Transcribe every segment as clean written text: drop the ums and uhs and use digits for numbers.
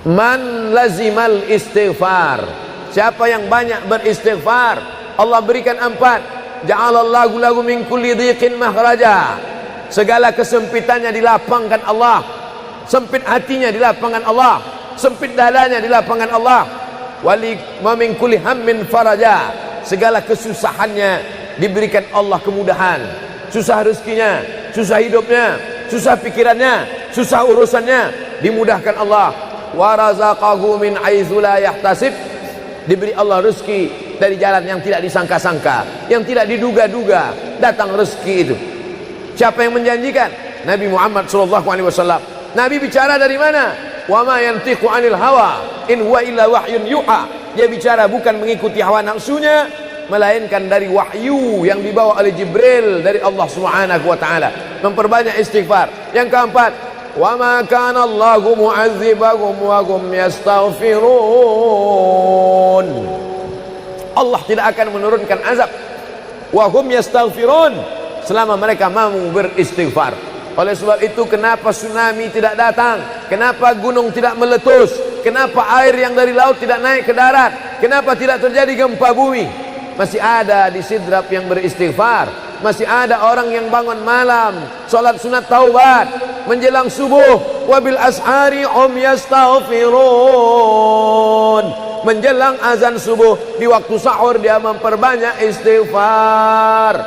Man lazimal istighfar, siapa yang banyak beristighfar, Allah berikan 4. Ja'alallahu lahu min kulli dhiqin makhraja, segala kesempitannya dilapangkan Allah, sempit hatinya dilapangkan Allah, sempit dadanya dilapangkan Allah. Wali wa min kulli hammin faraja, segala kesusahannya diberikan Allah kemudahan. Susah rezekinya, susah hidupnya, susah pikirannya, susah urusannya, dimudahkan Allah. Wa razaqahu min haitsu la yahtasib, diberi Allah rezeki dari jalan yang tidak disangka-sangka, yang tidak diduga-duga, datang rezeki itu. Siapa yang menjanjikan? Nabi Muhammad SAW. Nabi bicara dari mana? Wa ma yantiqu 'anil hawa in huwa illa wahyun yuha. Dia bicara bukan mengikuti hawa nafsunya, melainkan dari wahyu yang dibawa oleh Jibril dari Allah Subhanahu wa taala. Memperbanyak istighfar. Yang keempat, wa ma kana Allahu mu'adzibahum wa hum yastaghfirun. Allah tidak akan menurunkan azab wa hum yastaghfirun selama mereka mampu beristighfar. Oleh sebab itu, kenapa tsunami tidak datang? Kenapa gunung tidak meletus? Kenapa air yang dari laut tidak naik ke darat? Kenapa tidak terjadi gempa bumi? Masih ada di Sidrap yang beristighfar. Masih ada orang yang bangun malam, salat sunat taubat menjelang subuh. Wabil ashari hum yastaghfirun. Menjelang azan subuh, di waktu sahur dia memperbanyak istighfar.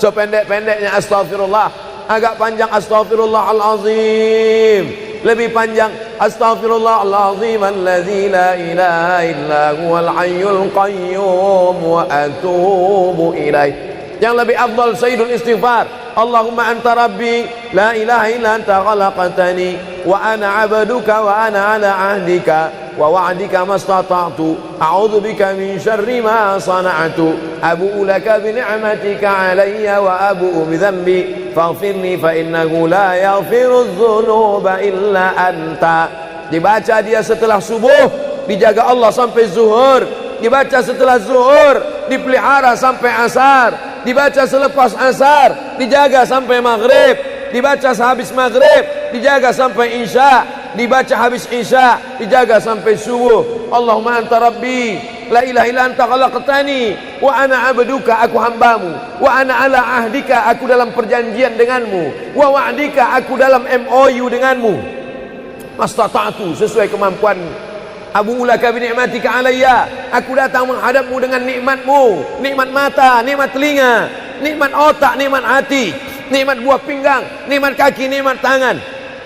Sependek-pendeknya astaghfirullah, agak panjang astaghfirullahalazim, lebih panjang astaghfirullahalazim alladzi la ilaha illa huwal hayyul qayyum wa atubu ilaih. Yang lebih afdal sayyidul istighfar, Allahumma anta rabbi la ilaha illa anta khalaqtani wa ana 'abduka wa ana 'ala 'ahdika wa wa'dika mastata'tu a'udzu bika min syarri ma sana'tu abu'u laka bi ni'matika 'alayya wa abu'u bi dhanbi faghfirli fa innahu la yaghfiru dzunuba illa anta. Dibaca dia setelah subuh, dijaga Allah sampai zuhur. Dibaca setelah zuhur, dipelihara sampai asar. Dibaca selepas asar, dijaga sampai maghrib. Dibaca sehabis maghrib, dijaga sampai isya. Dibaca habis isya, dijaga sampai subuh. Allahumma anta rabbi la ilaha illa anta khalaqtani wa ana 'abduka, aku hambamu, wa ana 'ala ahdika, aku dalam perjanjian denganmu, wa wa'dika, aku dalam MOU denganmu, mastata'tu, sesuai kemampuanmu. Abu ulaka bi ni'matika alayya, aku datang menghadapmu dengan nikmatmu, nikmat mata, nikmat telinga, nikmat otak, nikmat hati, nikmat buah pinggang, nikmat kaki, nikmat tangan.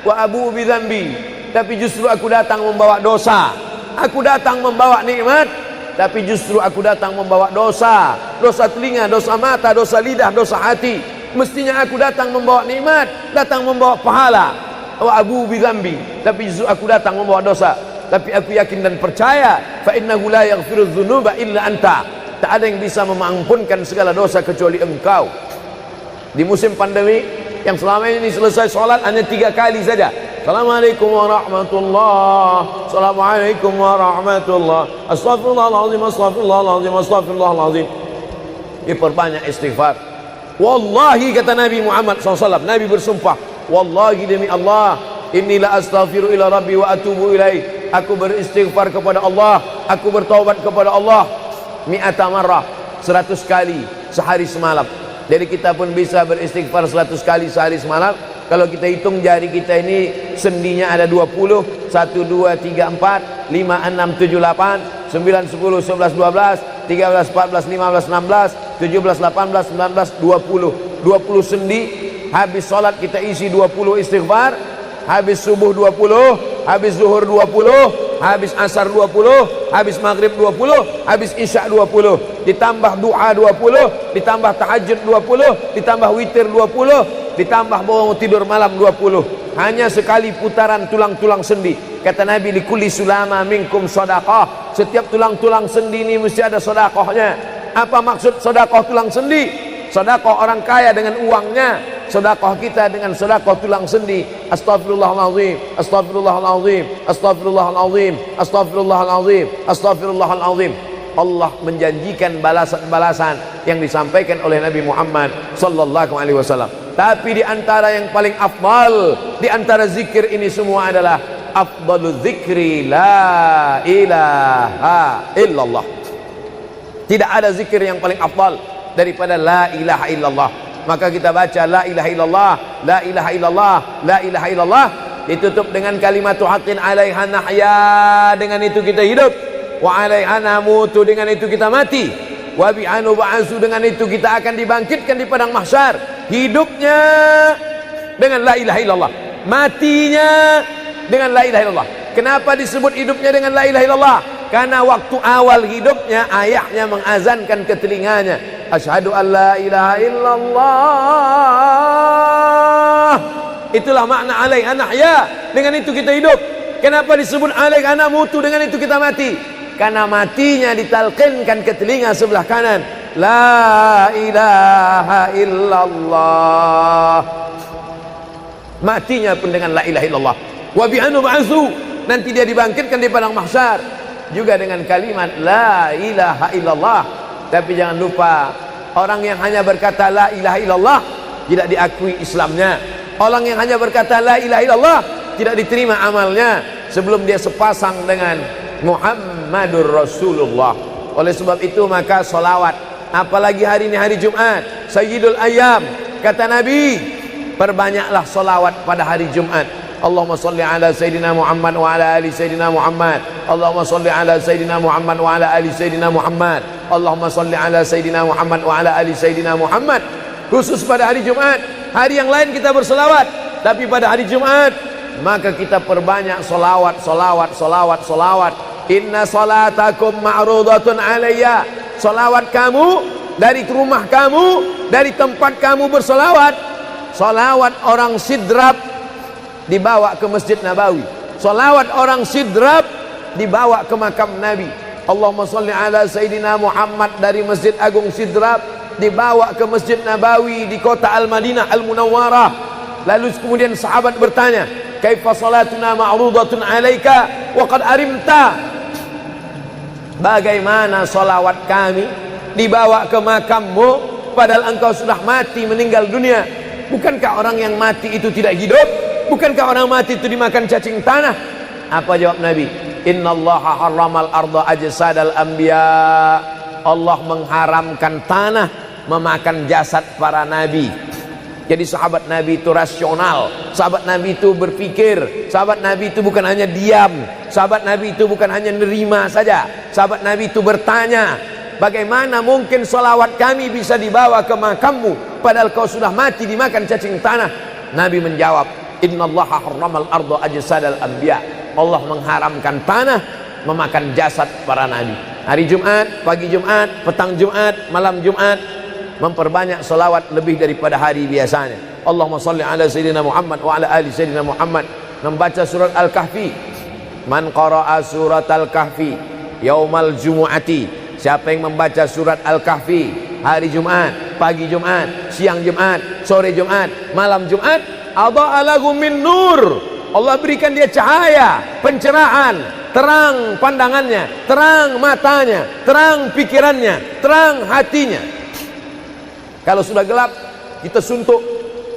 Wa abu bi dzambi, tapi justru aku datang membawa dosa. Aku datang membawa nikmat, tapi justru aku datang membawa dosa. Dosa telinga, dosa mata, dosa lidah, dosa hati. Mestinya aku datang membawa nikmat, datang membawa pahala. Wa abu bi dzambi, tapi justru aku datang membawa dosa. Tapi aku yakin dan percaya, fa innahu la yaghfiru dzunuba illa anta, tak ada yang bisa mengampunkan segala dosa kecuali engkau. Di musim pandemi yang selama ini selesai sholat hanya 3 kali saja. Assalamualaikum warahmatullah, assalamualaikum warahmatullah, astaghfirullahaladzim, astaghfirullahaladzim, astaghfirullahaladzim. Diperbanyak istighfar. Wallahi, kata Nabi Muhammad SAW, Nabi bersumpah, wallahi demi Allah, inni la astaghfiru ila rabbi wa atubu ilaih. Aku beristighfar kepada Allah, aku bertaubat kepada Allah mi'ata marrah, 100 kali sehari semalam. Jadi kita pun bisa beristighfar 100 kali sehari semalam. Kalau kita hitung jari kita ini sendinya ada 20, 1, 2, 3, 4, 5, 6, 7, 8, 9, 10, 11, 12, 13, 14, 15, 16, 17, 18, 19, 20. 20 sendi. Habis sholat kita isi 20 istighfar. Habis subuh 20, habis zuhur 20, habis asar 20, habis maghrib 20, habis isya 20, ditambah doa 20, ditambah tahajud 20, ditambah witir 20, ditambah bangun tidur malam 20. Hanya sekali putaran tulang-tulang sendi. Kata Nabi, likulli sulama minkum shadaqah, setiap tulang-tulang sendi ini mesti ada sedekahnya. Apa maksud sedekah tulang sendi? Sedekah orang kaya dengan uangnya, sedekah kita dengan sedekah tulang sendi. Astaghfirullahalazim, astaghfirullahalazim, astaghfirullahalazim, astaghfirullahalazim, astaghfirullahalazim. Allah menjanjikan balasan-balasan yang disampaikan oleh Nabi Muhammad sallallahu alaihi wasallam. Tapi di antara yang paling afdal di antara zikir ini semua adalah afdalu dzikri la ilaha illallah. Tidak ada zikir yang paling afdal daripada la ilaha illallah. Maka kita baca la ilaha illallah, la ilaha illallah, la ilaha illallah, ditutup dengan kalimatu haqqin 'alaiha nahya, dengan itu kita hidup, wa 'alaiha namutu, dengan itu kita mati, wa bi'anu ba'su, dengan itu kita akan dibangkitkan di padang mahsyar. Hidupnya dengan la ilaha illallah, matinya dengan la ilaha illallah. Kenapa disebut hidupnya dengan la ilaha illallah? Karena waktu awal hidupnya ayahnya mengazankan ke telinganya, asyhadu an la ilaha illallah. Itulah makna alaiha nahya, dengan itu kita hidup. Kenapa disebut alaiha namutu, dengan itu kita mati? Karena matinya ditalqinkan ke telinga sebelah kanan, la ilaha illallah. Matinya pun dengan la ilaha illallah. Wa bi'anu ba'su, nanti dia dibangkitkan di padang mahsyar juga dengan kalimat la ilaha illallah. Tapi jangan lupa, orang yang hanya berkata la ilaha illallah tidak diakui Islamnya. Orang yang hanya berkata la ilaha illallah tidak diterima amalnya sebelum dia sepasang dengan Muhammadur Rasulullah. Oleh sebab itu maka solawat, apalagi hari ini hari Jumat, Sayyidul Ayyam, kata Nabi, perbanyaklah solawat pada hari Jumat. Allahumma salli ala Sayyidina Muhammad wa ala ali Sayyidina Muhammad. Allahumma salli ala Sayyidina Muhammad wa ala ali Sayyidina Muhammad. Allahumma salli ala Sayyidina Muhammad wa ala ali Sayyidina Muhammad. Khusus pada hari Jumat. Hari yang lain kita berselawat, tapi pada hari Jumat maka kita perbanyak solawat, solawat, solawat, solawat. Inna salatakum ma'rudatun alayya. Solawat kamu dari rumah kamu, dari tempat kamu bersolawat. Solawat orang sidrap dibawa ke Masjid Nabawi. Salawat orang sidrap dibawa ke makam Nabi. Allahumma salli ala Sayyidina Muhammad dari Masjid Agung Sidrap dibawa ke Masjid Nabawi di kota Al-Madinah Al-Munawwarah. Lalu kemudian sahabat bertanya, kaifa salatuna ma'rudatun alaika wa qad arimta? Bagaimana salawat kami dibawa ke makammu padahal engkau sudah mati, meninggal dunia? Bukankah orang yang mati itu tidak hidup? Bukankah orang mati itu dimakan cacing tanah? Apa jawab Nabi? Innallaha harramal arda ajsadal anbiya. Allah mengharamkan tanah memakan jasad para nabi. Jadi sahabat Nabi itu rasional. Sahabat Nabi itu berpikir. Sahabat Nabi itu bukan hanya diam. Sahabat Nabi itu bukan hanya nerima saja. Sahabat Nabi itu bertanya, bagaimana mungkin salawat kami bisa dibawa ke makammu padahal kau sudah mati dimakan cacing tanah? Nabi menjawab, innallaha harramal arda ajsadal anbiya. Allah mengharamkan tanah memakan jasad para nabi. Hari Jumat, pagi Jumat, petang Jumat, malam Jumat, memperbanyak salawat lebih daripada hari biasanya. Allahumma salli ala Sayyidina Muhammad wa ala ali Sayyidina Muhammad. Membaca surat Al-Kahfi. Man qara'a surat Al-Kahfi yaumal jumu'ati. Siapa yang membaca surat Al-Kahfi hari Jumat, pagi Jumat, siang Jumat, sore Jumat, malam Jumat, adha'a lahu min nur. Allah berikan dia cahaya, pencerahan, terang pandangannya, terang matanya, terang pikirannya, terang hatinya. Kalau sudah gelap, kita suntuk.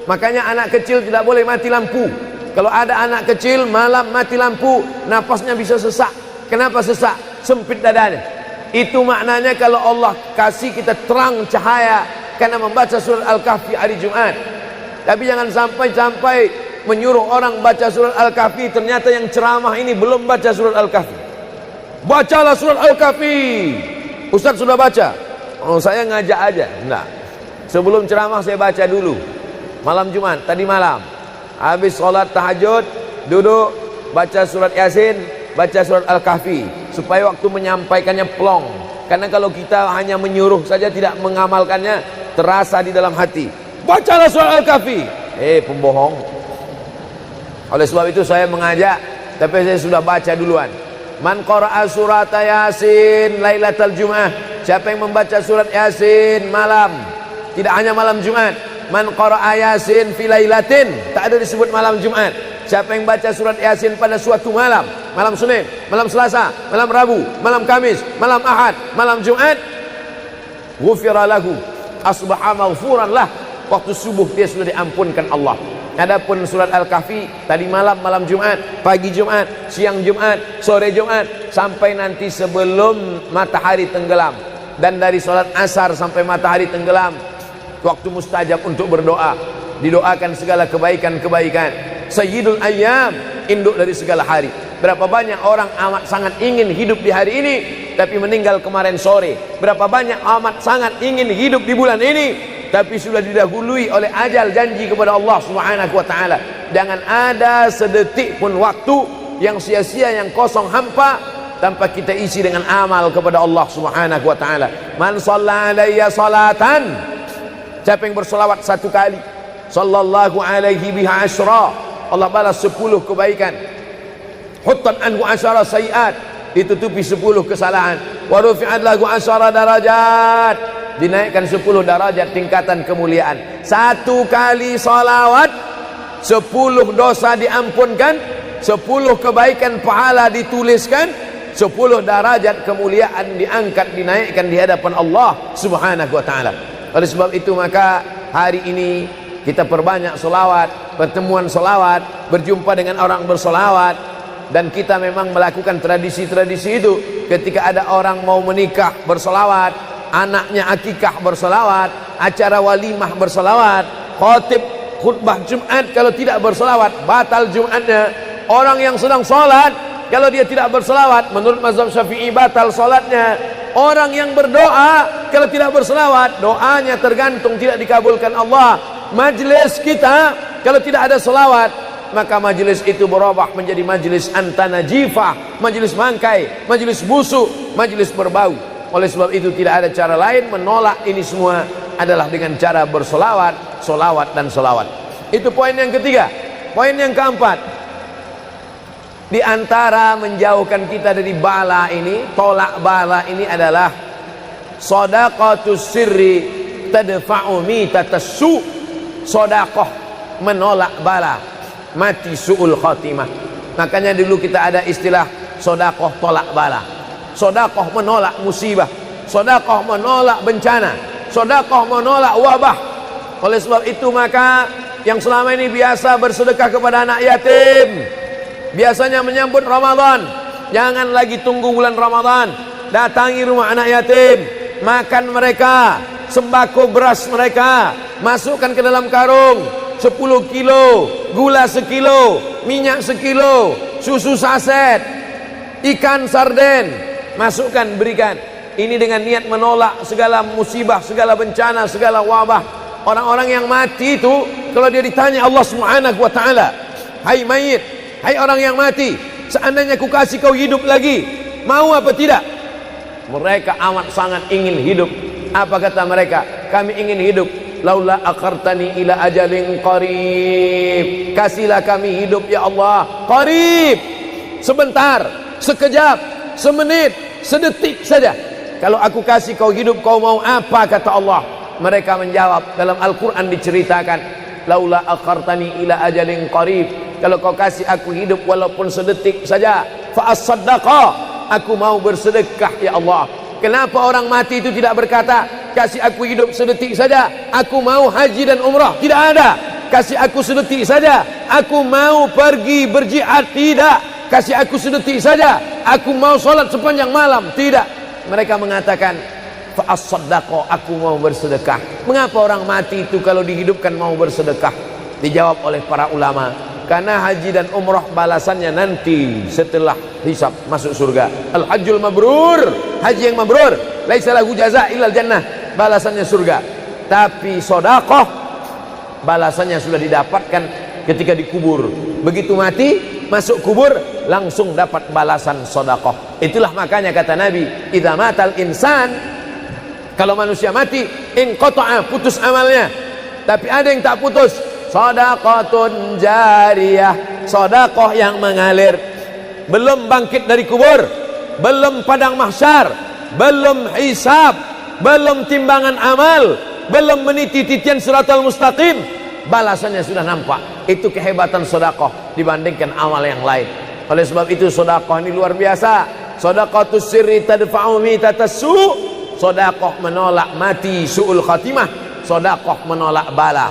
Makanya anak kecil tidak boleh mati lampu. Kalau ada anak kecil malam mati lampu, napasnya bisa sesak. Kenapa sesak? Sempit dadanya. Itu maknanya kalau Allah kasih kita terang cahaya karena membaca surat Al-Kahfi hari Jumat. Tapi jangan sampai menyuruh orang baca surat Al-Kahfi, ternyata yang ceramah ini belum baca surat Al-Kahfi. Bacalah surat Al-Kahfi. Ustaz sudah baca? Oh, saya ngajak aja. Enggak. Sebelum ceramah saya baca dulu. Malam Jumat, tadi malam. Habis sholat tahajud, duduk, baca surat Yasin, baca surat Al-Kahfi. Supaya waktu menyampaikannya plong. Karena kalau kita hanya menyuruh saja tidak mengamalkannya, terasa di dalam hati. Bacalah surat Al-Kahfi. Pembohong. Oleh sebab itu saya mengajak, tapi saya sudah baca duluan. Man qara'a surat Yasin lailatal Jum'ah. Siapa yang membaca surat Yasin malam, tidak hanya malam Jumat. Man qara'a Yasin fi lailatin, tak ada disebut malam Jumat. Siapa yang baca surat Yasin pada suatu malam, malam Senin, malam Selasa, malam Rabu, malam Kamis, malam Ahad, malam Jumat, ghufira lahu, asbaha maghfuran lah. Waktu subuh dia sudah diampunkan Allah. Adapun surat Al-Kahfi tadi malam, malam Jumat, pagi Jumat, siang Jumat, sore Jumat, sampai nanti sebelum matahari tenggelam. Dan dari salat asar sampai matahari tenggelam, waktu mustajab untuk berdoa. Didoakan segala kebaikan-kebaikan. Sayyidul Ayyam, induk dari segala hari. Berapa banyak orang amat sangat ingin hidup di hari ini, tapi meninggal kemarin sore. Berapa banyak amat sangat ingin hidup di bulan ini, tapi sudah didahului oleh ajal, janji kepada Allah Subhanahu wa taala. Jangan ada sedetik pun waktu yang sia-sia, yang kosong hampa tanpa kita isi dengan amal kepada Allah Subhanahu wa taala. Man shalla alayya salatan, siapa yang bersolawat satu kali, sallallahu alaihi biha asyra, Allah balas 10 kebaikan. Huttan anhu asyara sayiat, ditutupi 10 kesalahan. Wa rufi'at lahu asyara darajat, dinaikkan 10 darajat tingkatan kemuliaan. Satu kali salawat 10 dosa diampunkan, 10 kebaikan pahala dituliskan, 10 derajat kemuliaan diangkat, dinaikkan di hadapan Allah Subhanahu wa taala. Oleh sebab itu maka hari ini kita perbanyak selawat, pertemuan selawat, berjumpa dengan orang berselawat. Dan kita memang melakukan tradisi-tradisi itu. Ketika ada orang mau menikah berselawat, anaknya akikah berselawat, acara walimah berselawat, khotib khutbah Jumat kalau tidak berselawat batal Jumatnya. Orang yang sedang sholat kalau dia tidak berselawat, menurut mazhab Syafi'i batal sholatnya. Orang yang berdoa kalau tidak berselawat, doanya tergantung tidak dikabulkan Allah. Majlis kita kalau tidak ada selawat, maka majlis itu berubah menjadi majlis antanajifah, majlis mangkai, majlis busuk, majlis berbau. Oleh sebab itu tidak ada cara lain menolak ini semua adalah dengan cara bersolawat, solawat dan solawat. Itu poin yang ketiga. Poin yang keempat, di antara menjauhkan kita dari bala ini, tolak bala ini adalah shadaqatus sirri tadfa'u mitatassu. Sedekah menolak bala, mati su'ul khatimah. Makanya dulu kita ada istilah sedekah tolak bala. Sedekah menolak musibah, sedekah menolak bencana, sedekah menolak wabah. Oleh sebab itu maka yang selama ini biasa bersedekah kepada anak yatim, biasanya menyambut Ramadan, jangan lagi tunggu bulan Ramadan, datangi rumah anak yatim, makan mereka, sembako beras mereka, masukkan ke dalam karung 10 kilo, gula sekilo, minyak sekilo, susu saset, ikan sarden, masukkan, berikan. Ini dengan niat menolak segala musibah, segala bencana, segala wabah. Orang-orang yang mati itu kalau dia ditanya Allah Subhanahu wa taala, hai mayit, hai orang yang mati, seandainya ku kasih kau hidup lagi, mau apa tidak? Mereka amat sangat ingin hidup. Apa kata mereka? Kami ingin hidup. Laula akhartani ila ajalin qarib, kasihlah kami hidup ya Allah qarib, sebentar, sekejap, semenit, sedetik saja. Kalau aku kasih kau hidup, kau mau apa? Kata Allah. Mereka menjawab, dalam Al-Quran diceritakan, laula akhartani ila ajalin qarib, kalau kau kasih aku hidup walaupun sedetik saja, fa as-saddaqa, aku mau bersedekah ya Allah. Kenapa orang mati itu tidak berkata, kasih aku hidup sedetik saja, aku mau haji dan umrah? Tidak ada. Kasih aku sedetik saja, aku mau pergi berjihad? Tidak. Kasih aku sedetik saja, aku mau sholat sepanjang malam? Tidak. Mereka mengatakan, fa as-saddaqa, aku mau bersedekah. Mengapa orang mati itu kalau dihidupkan mau bersedekah? Dijawab oleh para ulama, karena haji dan umrah balasannya nanti setelah hisab masuk surga. Al-hajjul mabrur, haji yang mabrur, laisa lahu jaza illal jannah, balasannya surga. Tapi sedekah balasannya sudah didapatkan ketika dikubur. Begitu mati, masuk kubur, langsung dapat balasan sedekah. Itulah makanya kata Nabi, idza matal insan, kalau manusia mati, inqata'a, putus amalnya. Tapi ada yang tak putus, shadaqatun jariyah, sedekah yang mengalir. Belum bangkit dari kubur, belum padang mahsyar, belum hisab, belum timbangan amal, belum meniti titian siratal mustaqim, balasannya sudah nampak. Itu kehebatan sedekah dibandingkan amal yang lain. Oleh sebab itu sedekah ini luar biasa. Shadaqatus sirri tadfa'u mitatassu, sedekah menolak mati su'ul khatimah, sedekah menolak bala.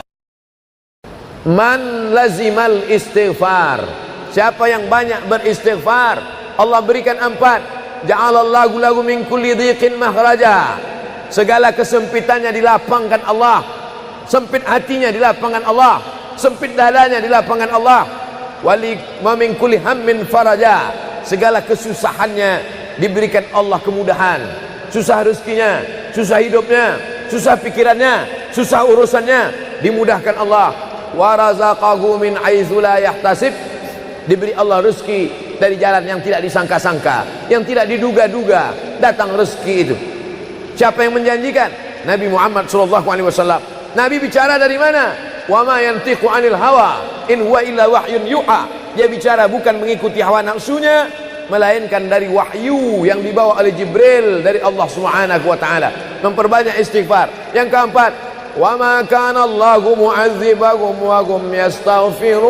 Man lazimal istighfar, siapa yang banyak beristighfar, Allah berikan 4. Ja'alallahu lahu min kulli dhiqin makhraja, segala kesempitannya dilapangkan Allah, sempit hatinya dilapangkan Allah, sempit dadanya dilapangkan Allah. Wali wa min kulli hammin faraja, segala kesusahannya diberikan Allah kemudahan. Susah rezekinya, susah hidupnya, susah pikirannya, susah urusannya, dimudahkan Allah. Wa razaqahu min haitsu la yahtasib, diberi Allah rezeki dari jalan yang tidak disangka-sangka, yang tidak diduga-duga, datang rezeki itu. Siapa yang menjanjikan? Nabi Muhammad SAW. Nabi bicara dari mana? Wa ma yantiqu 'anil hawa in huwa illa wahyun yuha. Dia bicara bukan mengikuti hawa nafsunya, melainkan dari wahyu yang dibawa oleh Jibril dari Allah Subhanahu wa taala. Memperbanyak istighfar. Yang keempat, wa ma kana Allahu mu'adzibahum wa hum yastaghfirun.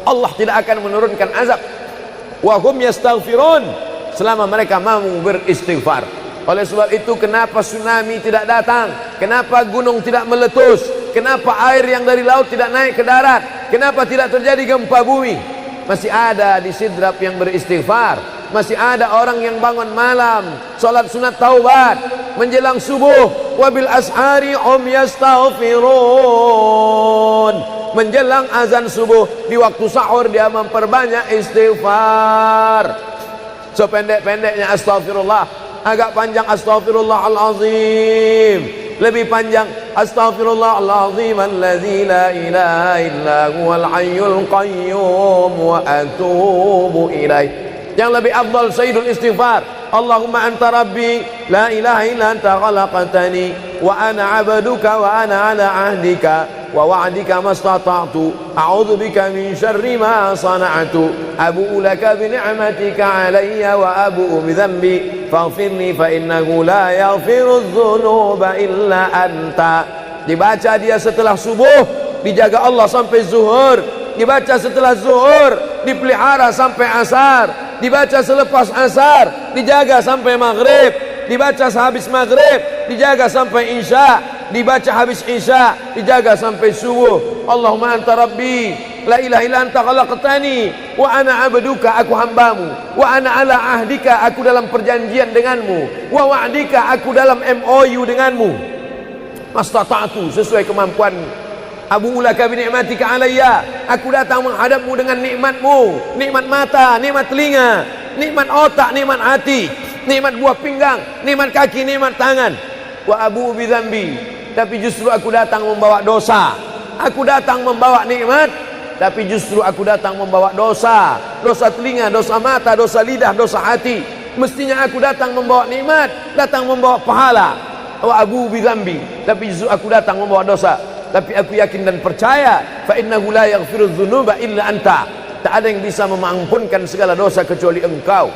Allah tidak akan menurunkan azab wa hum yastaghfirun selama mereka mau beristighfar. Oleh sebab itu, kenapa tsunami tidak datang? Kenapa gunung tidak meletus? Kenapa air yang dari laut tidak naik ke darat? Kenapa tidak terjadi gempa bumi? Masih ada di Sidrap yang beristighfar. Masih ada orang yang bangun malam, salat sunat taubat menjelang subuh. Wabil ashari hum yastaghfirun. Menjelang azan subuh, di waktu sahur dia memperbanyak istighfar. Sependek-pendeknya astaghfirullah, agak panjang astaghfirullahalazim, lebih panjang astaghfirullahalazim alladzi la ilaha illa huwal hayyul qayyum wa atubu ilaih. Yang lebih afdal sayyidul istighfar, Allahumma anta rabbi la ilaha illa anta khalaqtani wa ana 'abduka wa ana 'ala 'ahdika wa wa'dika mastata'tu a'udzu bika min syarri ma sana'tu abu'u laka bi ni'matika 'alayya wa abu'u bi dhanbi faghfirli fa innahu la yaghfiru dzunuba illa anta. Dibaca dia setelah subuh, dijaga Allah sampai zuhur. Dibaca setelah zuhur, dipelihara sampai asar. Dibaca selepas asar, dijaga sampai maghrib. Dibaca sehabis maghrib, dijaga sampai isya. Dibaca habis isya, dijaga sampai subuh. Allahumma anta rabbi la ilaha illa anta khalaqtani wa ana 'abduka, aku hambamu, wa ana 'ala ahdika, aku dalam perjanjian denganmu, wa wa'dika, aku dalam MOU denganmu, mastata'tu, sesuai kemampuanmu. Abu ulaka bi ni'matika alayya, aku datang menghadapmu dengan nikmatmu, nikmat mata, nikmat telinga, nikmat otak, nikmat hati, nikmat buah pinggang, nikmat kaki, nikmat tangan. Wa abu bi dzambi, tapi justru aku datang membawa dosa. Aku datang membawa nikmat, tapi justru aku datang membawa dosa. Dosa telinga, dosa mata, dosa lidah, dosa hati. Mestinya aku datang membawa nikmat, datang membawa pahala. Wa abu bi dzambi, tapi justru aku datang membawa dosa. Tapi aku yakin dan percaya, fa innahu la yaghfiru dzunuba illa anta, tak ada yang bisa mengampunkan segala dosa kecuali engkau.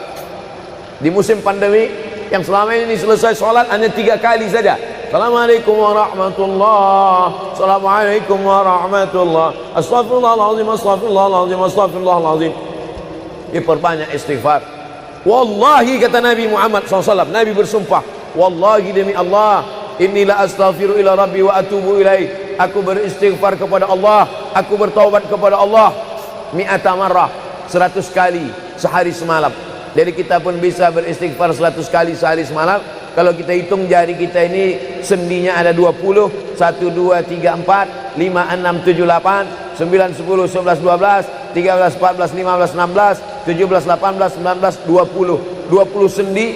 Di musim pandemi yang selama ini selesai sholat hanya 3 kali saja. Assalamualaikum warahmatullah, assalamualaikum warahmatullah, astaghfirullahaladzim, astaghfirullahaladzim, astaghfirullahaladzim. Diperbanyak istighfar. Wallahi, kata Nabi Muhammad SAW, Nabi bersumpah, wallahi demi Allah, inilah astaghfiru ila rabbi wa atubu ilaih. Aku beristighfar kepada Allah, aku bertaubat kepada Allah mi'ata marrah, 100 kali sehari semalam. Jadi kita pun bisa beristighfar 100 kali sehari semalam. Kalau kita hitung jari kita ini sendinya ada 20, 1, 2, 3, 4, 5, 6, 7, 8, 9, 10, 11, 12, 13, 14, 15, 16, 17, 18, 19, 20. 20 sendi.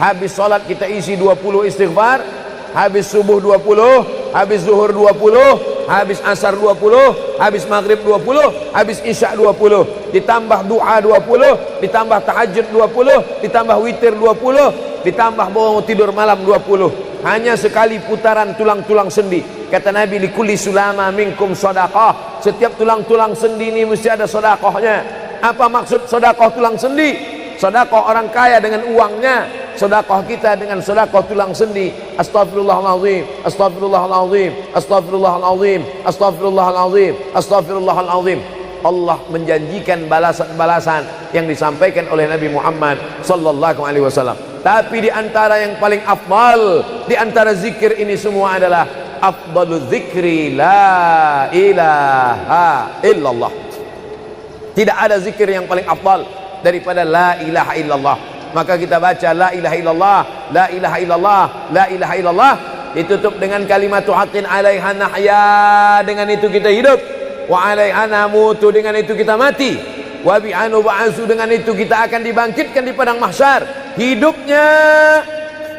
Habis sholat kita isi 20 istighfar. Habis subuh 20, habis zuhur 20, habis asar 20, habis maghrib 20, habis isya 20, ditambah doa 20, ditambah tahajud 20, ditambah witir 20, ditambah bangun tidur malam 20. Hanya sekali putaran tulang-tulang sendi. Kata Nabi, likulli sulama minkum sedekah, setiap tulang-tulang sendi ini mesti ada sedekahnya. Apa maksud sedekah tulang sendi? Sedekah orang kaya dengan uangnya, sedekah kita dengan sedekah tulang sendi. Astaghfirullahalazim, astaghfirullahalazim, astaghfirullahalazim, astaghfirullahalazim, astaghfirullahalazim. Allah menjanjikan balasan-balasan yang disampaikan oleh Nabi Muhammad sallallahu alaihi wasallam. Tapi di antara yang paling afdal di antara zikir ini semua adalah afdalu dzikri la ilaha illallah. Tidak ada zikir yang paling afdal daripada la ilaha illallah. Maka kita baca la ilaha illallah, la ilaha illallah, la ilaha illallah, ditutup dengan kalimat haqqin 'alaiha nahya, dengan itu kita hidup, wa 'alaiha namutu, dengan itu kita mati, wa bi'anu ba'su, dengan itu kita akan dibangkitkan di padang mahsyar. Hidupnya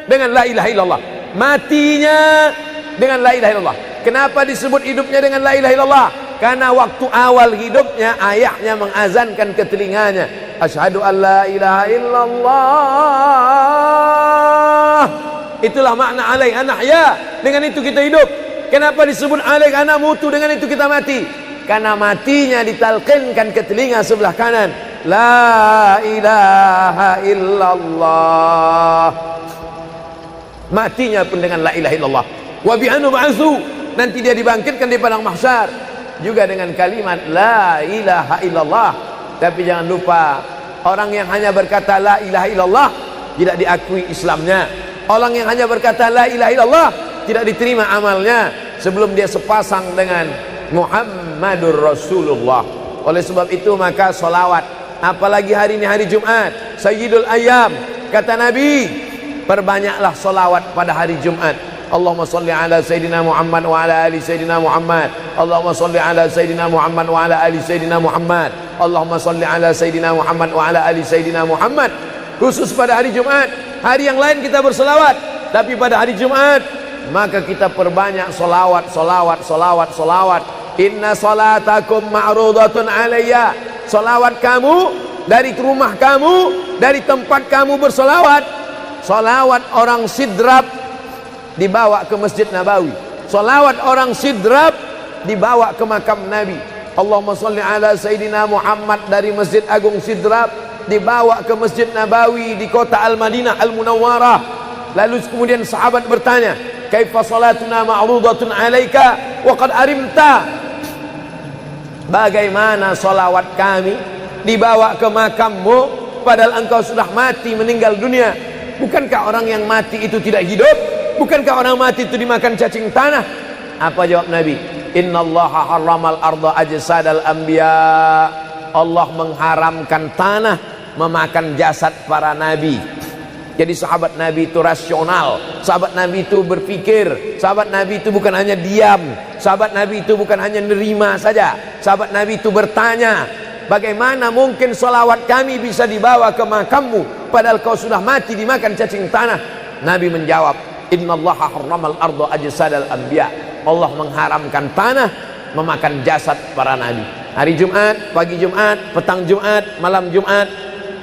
dengan la ilaha illallah, matinya dengan la ilaha illallah. Kenapa disebut hidupnya dengan la ilaha illallah? Karena waktu awal hidupnya ayahnya mengazankan ke telinganya, asyhadu an la ilaha illallah. Itulah makna alaiha nahya, dengan itu kita hidup. Kenapa disebut alaiha namutu, dengan itu kita mati? Karena matinya ditalqinkan ke telinga sebelah kanan, la ilaha illallah. Matinya pun dengan la ilaha illallah. Wa bi'anu ba'su, nanti dia dibangkitkan di padang mahsyar juga dengan kalimat la ilaha illallah. Tapi jangan lupa, orang yang hanya berkata la ilaha illallah tidak diakui Islamnya. Orang yang hanya berkata la ilaha illallah tidak diterima amalnya sebelum dia sepasang dengan Muhammadur Rasulullah. Oleh sebab itu maka solawat, apalagi hari ini hari Jumat, Sayyidul Ayyam, kata Nabi, perbanyaklah solawat pada hari Jumat. Allahumma salli ala Sayyidina Muhammad wa ala ali Sayyidina Muhammad. Allahumma salli ala Sayyidina Muhammad wa ala ali Sayyidina Muhammad. Allahumma salli ala Sayyidina Muhammad wa ala ali Sayyidina Muhammad. Khusus pada hari Jumat. Hari yang lain kita berselawat, tapi pada hari Jumat maka kita perbanyak solawat, solawat, solawat, solawat. Inna salatakum ma'rudatun alayya. Solawat kamu dari rumah kamu, dari tempat kamu bersolawat. Solawat orang sidrap dibawa ke Masjid Nabawi. Salawat orang sidrap dibawa ke makam Nabi. Allahumma salli ala Sayyidina Muhammad dari Masjid Agung Sidrap dibawa ke Masjid Nabawi di kota Al-Madinah Al-Munawwarah. Lalu kemudian sahabat bertanya, kaifa salatuna ma'rudatun alaika wa qad arimta? Bagaimana salawat kami dibawa ke makammu padahal engkau sudah mati, meninggal dunia? Bukankah orang yang mati itu tidak hidup? Bukankah orang mati itu dimakan cacing tanah? Apa jawab Nabi? Innallaha harramal arda ajsadal anbiya. Allah mengharamkan tanah memakan jasad para nabi. Jadi sahabat Nabi itu rasional, sahabat Nabi itu berpikir, sahabat Nabi itu bukan hanya diam, sahabat Nabi itu bukan hanya nerima saja, sahabat Nabi itu bertanya, bagaimana mungkin salawat kami bisa dibawa ke makammu padahal kau sudah mati dimakan cacing tanah? Nabi menjawab, innallaha harramal arda ajsadal anbiya. Allah mengharamkan tanah memakan jasad para nabi. Hari Jumat, pagi Jumat, petang Jumat, malam Jumat,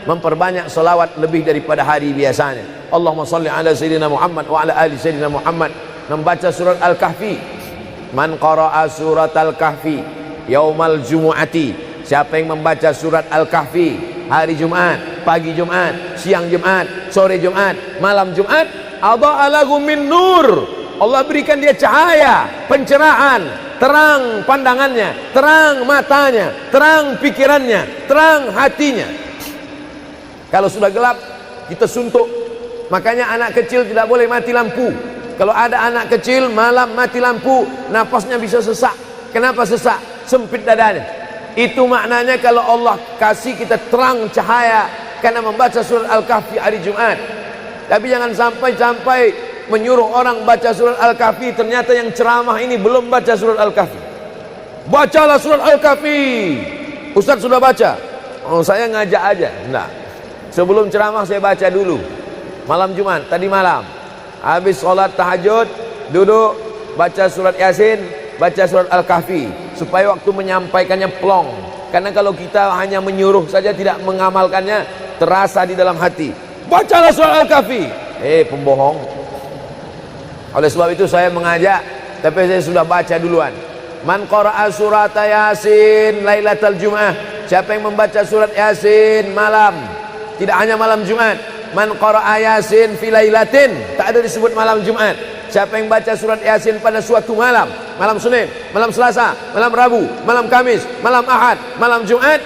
memperbanyak salawat lebih daripada hari biasanya. Allahumma salli ala Sayyidina Muhammad wa ala ali Sayyidina Muhammad. Membaca surat Al-Kahfi. Man qara'a surat Al-Kahfi yaumal jumu'ati. Siapa yang membaca surat Al-Kahfi hari Jumat, pagi Jumat, siang Jumat, sore Jumat, malam Jumat, adha'a lahu min nur. Allah berikan dia cahaya, pencerahan, terang pandangannya, terang matanya, terang pikirannya, terang hatinya. Kalau sudah gelap, kita suntuk. Makanya anak kecil tidak boleh mati lampu. Kalau ada anak kecil malam mati lampu, napasnya bisa sesak. Kenapa sesak? Sempit dadanya. Itu maknanya kalau Allah kasih kita terang cahaya karena membaca surat Al-Kahfi hari Jumat. Tapi jangan sampai menyuruh orang baca surat Al-Kahfi, ternyata yang ceramah ini belum baca surat Al-Kahfi. Bacalah surat Al-Kahfi. Ustaz sudah baca. Oh, saya ngajak aja. Enggak. Sebelum ceramah saya baca dulu. Malam Jumat, tadi malam. Habis sholat tahajud, duduk, baca surat Yasin, baca surat Al-Kahfi. Supaya waktu menyampaikannya plong. Karena kalau kita hanya menyuruh saja tidak mengamalkannya, terasa di dalam hati. Bacalah surat Al-Kahfi. Pembohong. Oleh sebab itu saya mengajak, tapi saya sudah baca duluan. Man qara'a surat Yasin lailatal Jum'ah. Siapa yang membaca surat Yasin malam, tidak hanya malam Jumat. Man qara'a Yasin fi lailatin, tak ada disebut malam Jumat. Siapa yang baca surat Yasin pada suatu malam, malam Senin, malam Selasa, malam Rabu, malam Kamis, malam Ahad, malam Jumat,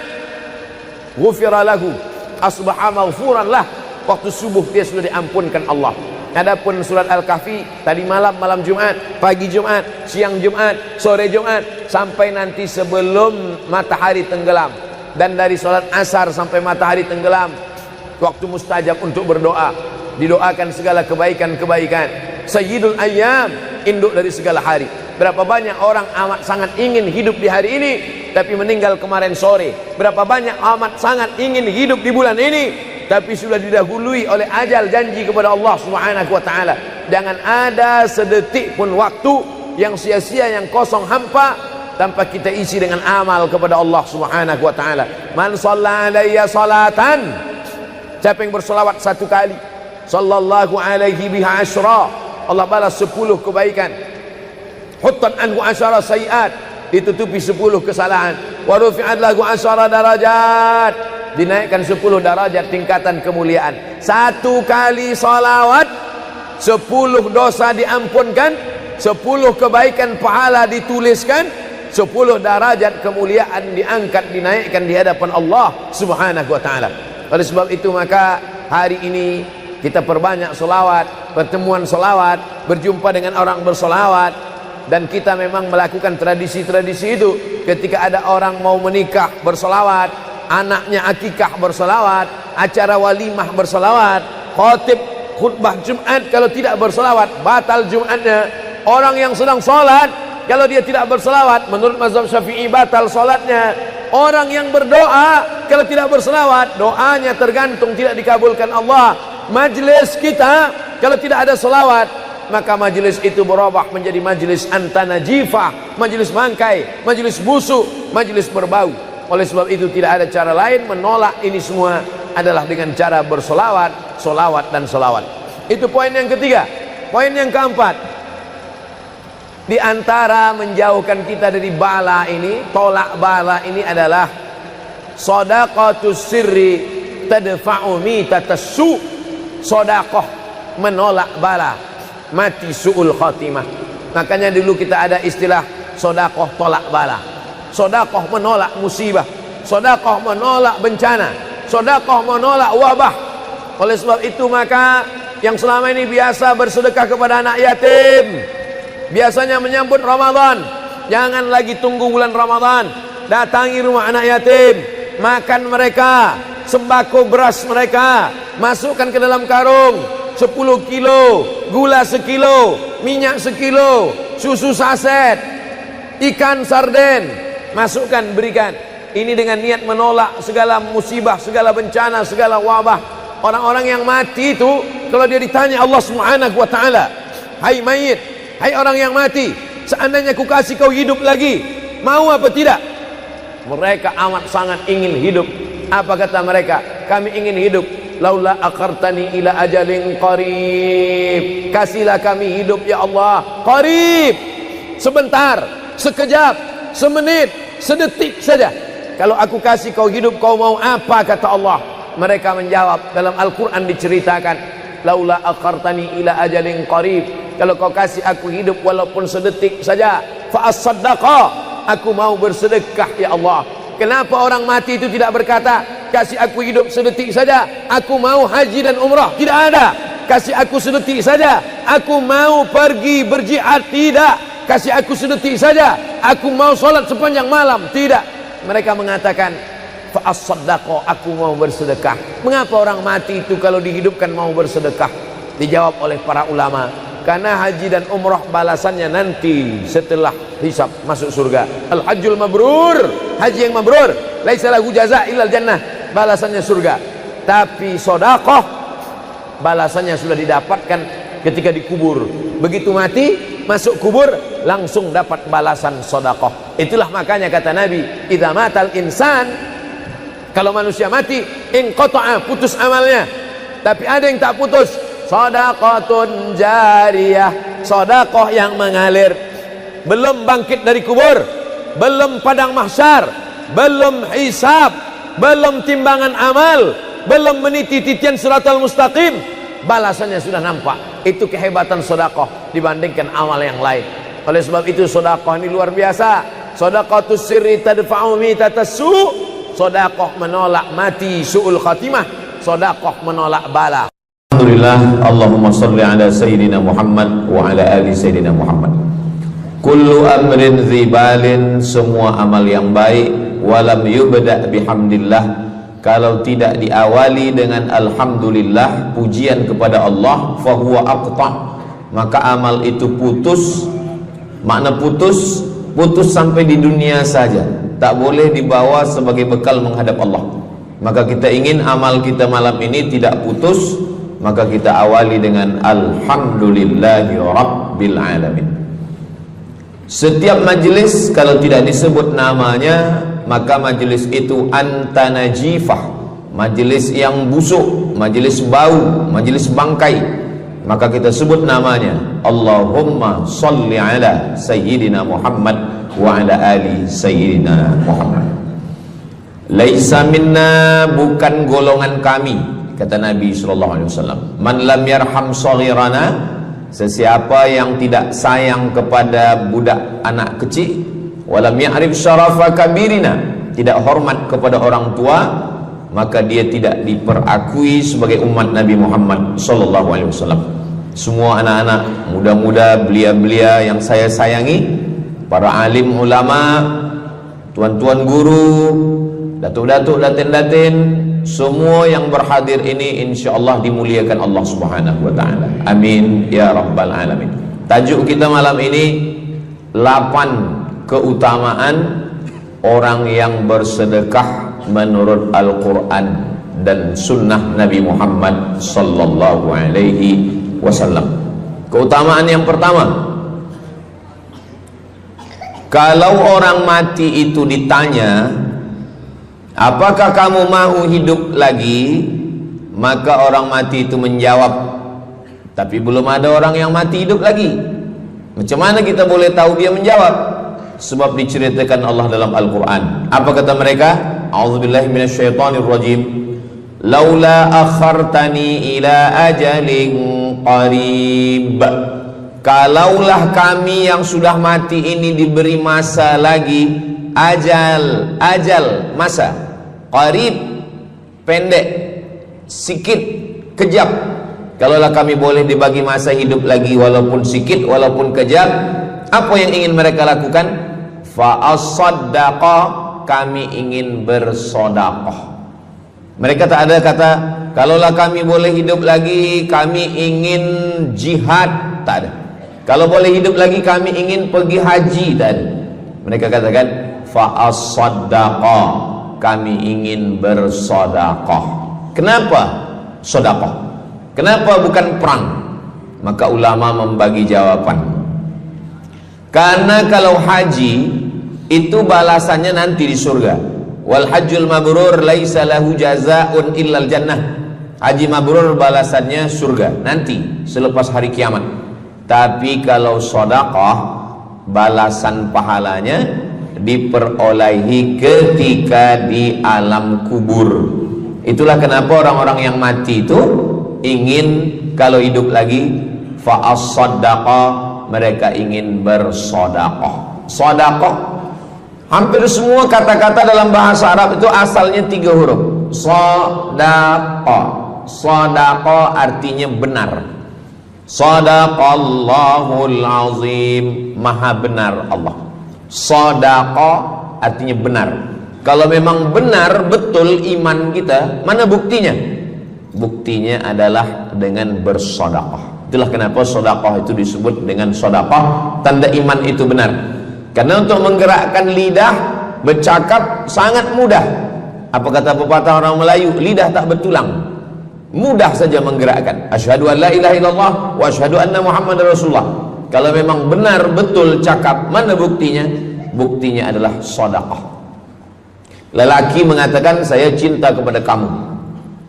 ghufira lahu, asbaha maghfuran lah. Waktu subuh dia sudah diampunkan Allah. Adapun surat Al-Kahfi tadi malam, malam Jumat, pagi Jumat, siang Jumat, sore Jumat, sampai nanti sebelum matahari tenggelam. Dan dari salat asar sampai matahari tenggelam, waktu mustajab untuk berdoa. Didoakan segala kebaikan-kebaikan. Sayyidul ayyam, induk dari segala hari. Berapa banyak orang amat sangat ingin hidup di hari ini, tapi meninggal kemarin sore. Berapa banyak amat sangat ingin hidup di bulan ini, tapi sudah didahului oleh ajal, janji kepada Allah Subhanahu wa taala. Jangan ada sedetik pun waktu yang sia-sia, yang kosong hampa tanpa kita isi dengan amal kepada Allah Subhanahu wa taala. Man shalla alayya salatan, siapa yang bersolawat satu kali, sallallahu alaihi biha asyra, Allah balas 10 kebaikan. Huttat anhu asyara sayiat, ditutupi 10 kesalahan. Wa rufi'at lahu asyara darajat, dinaikkan 10 darajat tingkatan kemuliaan. Satu kali salawat 10 dosa diampunkan, 10 kebaikan pahala dituliskan, 10 derajat kemuliaan diangkat, dinaikkan di hadapan Allah Subhanahu wa taala. Oleh sebab itu maka hari ini kita perbanyak selawat, pertemuan selawat, berjumpa dengan orang berselawat. Dan kita memang melakukan tradisi-tradisi itu. Ketika ada orang mau menikah berselawat, anaknya akikah berselawat, acara walimah berselawat, khatib khutbah Jumat kalau tidak berselawat batal Jumatnya. Orang yang sedang sholat kalau dia tidak berselawat, menurut mazhab Syafi'i batal sholatnya. Orang yang berdoa kalau tidak berselawat, doanya tergantung tidak dikabulkan Allah. Majlis kita kalau tidak ada selawat, maka majlis itu berubah menjadi majlis antanajifah, majlis mangkai, majlis busuk, majlis berbau. Oleh sebab itu tidak ada cara lain menolak ini semua adalah dengan cara bersolawat, solawat dan solawat. Itu poin yang ketiga. Poin yang keempat, di antara menjauhkan kita dari bala ini, tolak bala ini adalah shadaqatus sirri tadfa'u mitatassu. Sedekah menolak bala, mati su'ul khatimah. Makanya dulu kita ada istilah sedekah tolak bala. Sedekah menolak musibah, sedekah menolak bencana, sedekah menolak wabah. Oleh sebab itu maka yang selama ini biasa bersedekah kepada anak yatim, biasanya menyambut Ramadan, jangan lagi tunggu bulan Ramadan, datangi rumah anak yatim, makan mereka, sembako beras mereka, masukkan ke dalam karung 10 kilo, gula sekilo, minyak sekilo, susu saset, ikan sarden, masukkan, berikan. Ini dengan niat menolak segala musibah, segala bencana, segala wabah. Orang-orang yang mati itu kalau dia ditanya Allah Subhanahu wa taala, hai mayit, hai orang yang mati, seandainya ku kasih kau hidup lagi, mau apa tidak? Mereka amat sangat ingin hidup. Apa kata mereka? Kami ingin hidup. Laula akhartani ila ajalin qarib, kasihlah kami hidup ya Allah qarib, sebentar, sekejap, semenit, sedetik saja. Kalau aku kasih kau hidup, kau mau apa? Kata Allah. Mereka menjawab, dalam Al-Quran diceritakan, laula akhartani ila ajalin qarib, kalau kau kasih aku hidup walaupun sedetik saja, fa as-saddaqa, aku mau bersedekah ya Allah. Kenapa orang mati itu tidak berkata, kasih aku hidup sedetik saja, aku mau haji dan umrah? Tidak ada. Kasih aku sedetik saja, aku mau pergi berjihad? Tidak. Kasih aku sedetik saja, aku mau sholat sepanjang malam? Tidak. Mereka mengatakan, fa as-saddaqa, aku mau bersedekah. Mengapa orang mati itu kalau dihidupkan mau bersedekah? Dijawab oleh para ulama, karena haji dan umrah balasannya nanti setelah hisab masuk surga. Al-hajjul mabrur, haji yang mabrur, laisa lahu jaza' illal jannah, balasannya surga. Tapi sedekah balasannya sudah didapatkan ketika dikubur. Begitu mati, masuk kubur, langsung dapat balasan sedekah. Itulah makanya kata Nabi, idza matal insan, kalau manusia mati, inqata'a, putus amalnya. Tapi ada yang tak putus, shadaqatun jariyah, sedekah yang mengalir. Belum bangkit dari kubur, belum padang mahsyar, belum hisab, belum timbangan amal, belum meniti titian siratal mustaqim, balasannya sudah nampak. Itu kehebatan sedekah dibandingkan amal yang lain. Oleh sebab itu sedekah ini luar biasa. Shadaqatus sirri tadfa'u mitatassu, sedekah menolak mati su'ul khatimah, sedekah menolak bala. Alhamdulillah, Allahumma salli ala Sayyidina Muhammad wa ala ali Sayyidina Muhammad. Kullu amrin zibalin, semua amal yang baik, walam yubda' bihamdillah, kalau tidak diawali dengan alhamdulillah, pujian kepada Allah, fahuwa aqta', maka amal itu putus. Makna putus, putus sampai di dunia saja, tak boleh dibawa sebagai bekal menghadap Allah. Maka kita ingin amal kita malam ini tidak putus, maka kita awali dengan alhamdulillahi rabbil alamin. Setiap majlis kalau tidak disebut namanya, maka majlis itu anta najifah, majlis yang busuk, majlis bau, majlis bangkai. Maka kita sebut namanya, Allahumma salli ala Sayyidina Muhammad wa ala ali Sayyidina Muhammad. Laisa minna, bukan golongan kami, kata Nabi SAW. Man lam yarham saghirana, sesiapa yang tidak sayang kepada budak anak kecil, walam ya'rif syarafa kabirina, tidak hormat kepada orang tua, maka dia tidak diperakui sebagai umat Nabi Muhammad SAW. Semua anak-anak muda-muda, belia-belia yang saya sayangi, para alim ulama, tuan-tuan guru, datuk-datuk, datin-datin, semua yang berhadir ini insyaallah dimuliakan Allah Subhanahu wa taala. Amin ya rabbal alamin. Tajuk kita malam ini 8 keutamaan orang yang bersedekah menurut Al-Qur'an dan sunnah Nabi Muhammad sallallahu alaihi wasallam. Keutamaan yang pertama, kalau orang mati itu ditanya, apakah kamu mau hidup lagi? Maka orang mati itu menjawab, tapi belum ada orang yang mati hidup lagi. Macam mana kita boleh tahu dia menjawab? Sebab diceritakan Allah dalam Al-Quran. Apa kata mereka? A'udzubillahi minasyaitonirrajim. Laula akhartani ila ajalin qarib, kalaulah kami yang sudah mati ini diberi masa lagi, ajal masa, qarib pendek, sikit, kejap. Kalaulah kami boleh dibagi masa hidup lagi walaupun sikit, walaupun kejap, apa yang ingin mereka lakukan? Fa as-saddaqa, kami ingin bersodaqah. Mereka tak ada kata, kalaulah kami boleh hidup lagi, kami ingin jihad. Tak ada. Kalau boleh hidup lagi, kami ingin pergi haji. Tak ada. Mereka katakan, fa'as-saddaqa, kami ingin bersodaqah. Kenapa sodaqah? Kenapa bukan perang? Maka ulama membagi jawaban. Karena kalau haji, itu balasannya nanti di surga. Wal hajjul mabrur laisa lahu jazaa'un illal jannah. Haji mabrur balasannya surga nanti selepas hari kiamat. Tapi kalau sedekah, balasan pahalanya diperolehi ketika di alam kubur. Itulah kenapa orang-orang yang mati itu ingin kalau hidup lagi, fa as-saddaqa, mereka ingin bersedekah. Sedekah, hampir semua kata-kata dalam bahasa Arab itu asalnya 3 huruf. Shadaqah. Shadaqah artinya benar. Shadaqallahul azim, maha benar Allah. Shadaqah artinya benar. Kalau memang benar betul iman kita, mana buktinya? Buktinya adalah dengan bersedekah. Itulah kenapa sedekah itu disebut dengan sedekah, tanda iman itu benar. Karena untuk menggerakkan lidah bercakap sangat mudah. Apa kata pepatah orang Melayu? Lidah tak bertulang, mudah saja menggerakkan. Asyhadu an la ilaha illallah wa asyhadu anna Muhammadar Rasulullah. Kalau memang benar betul cakap, mana buktinya? Buktinya adalah sedekah. Lelaki mengatakan saya cinta kepada kamu,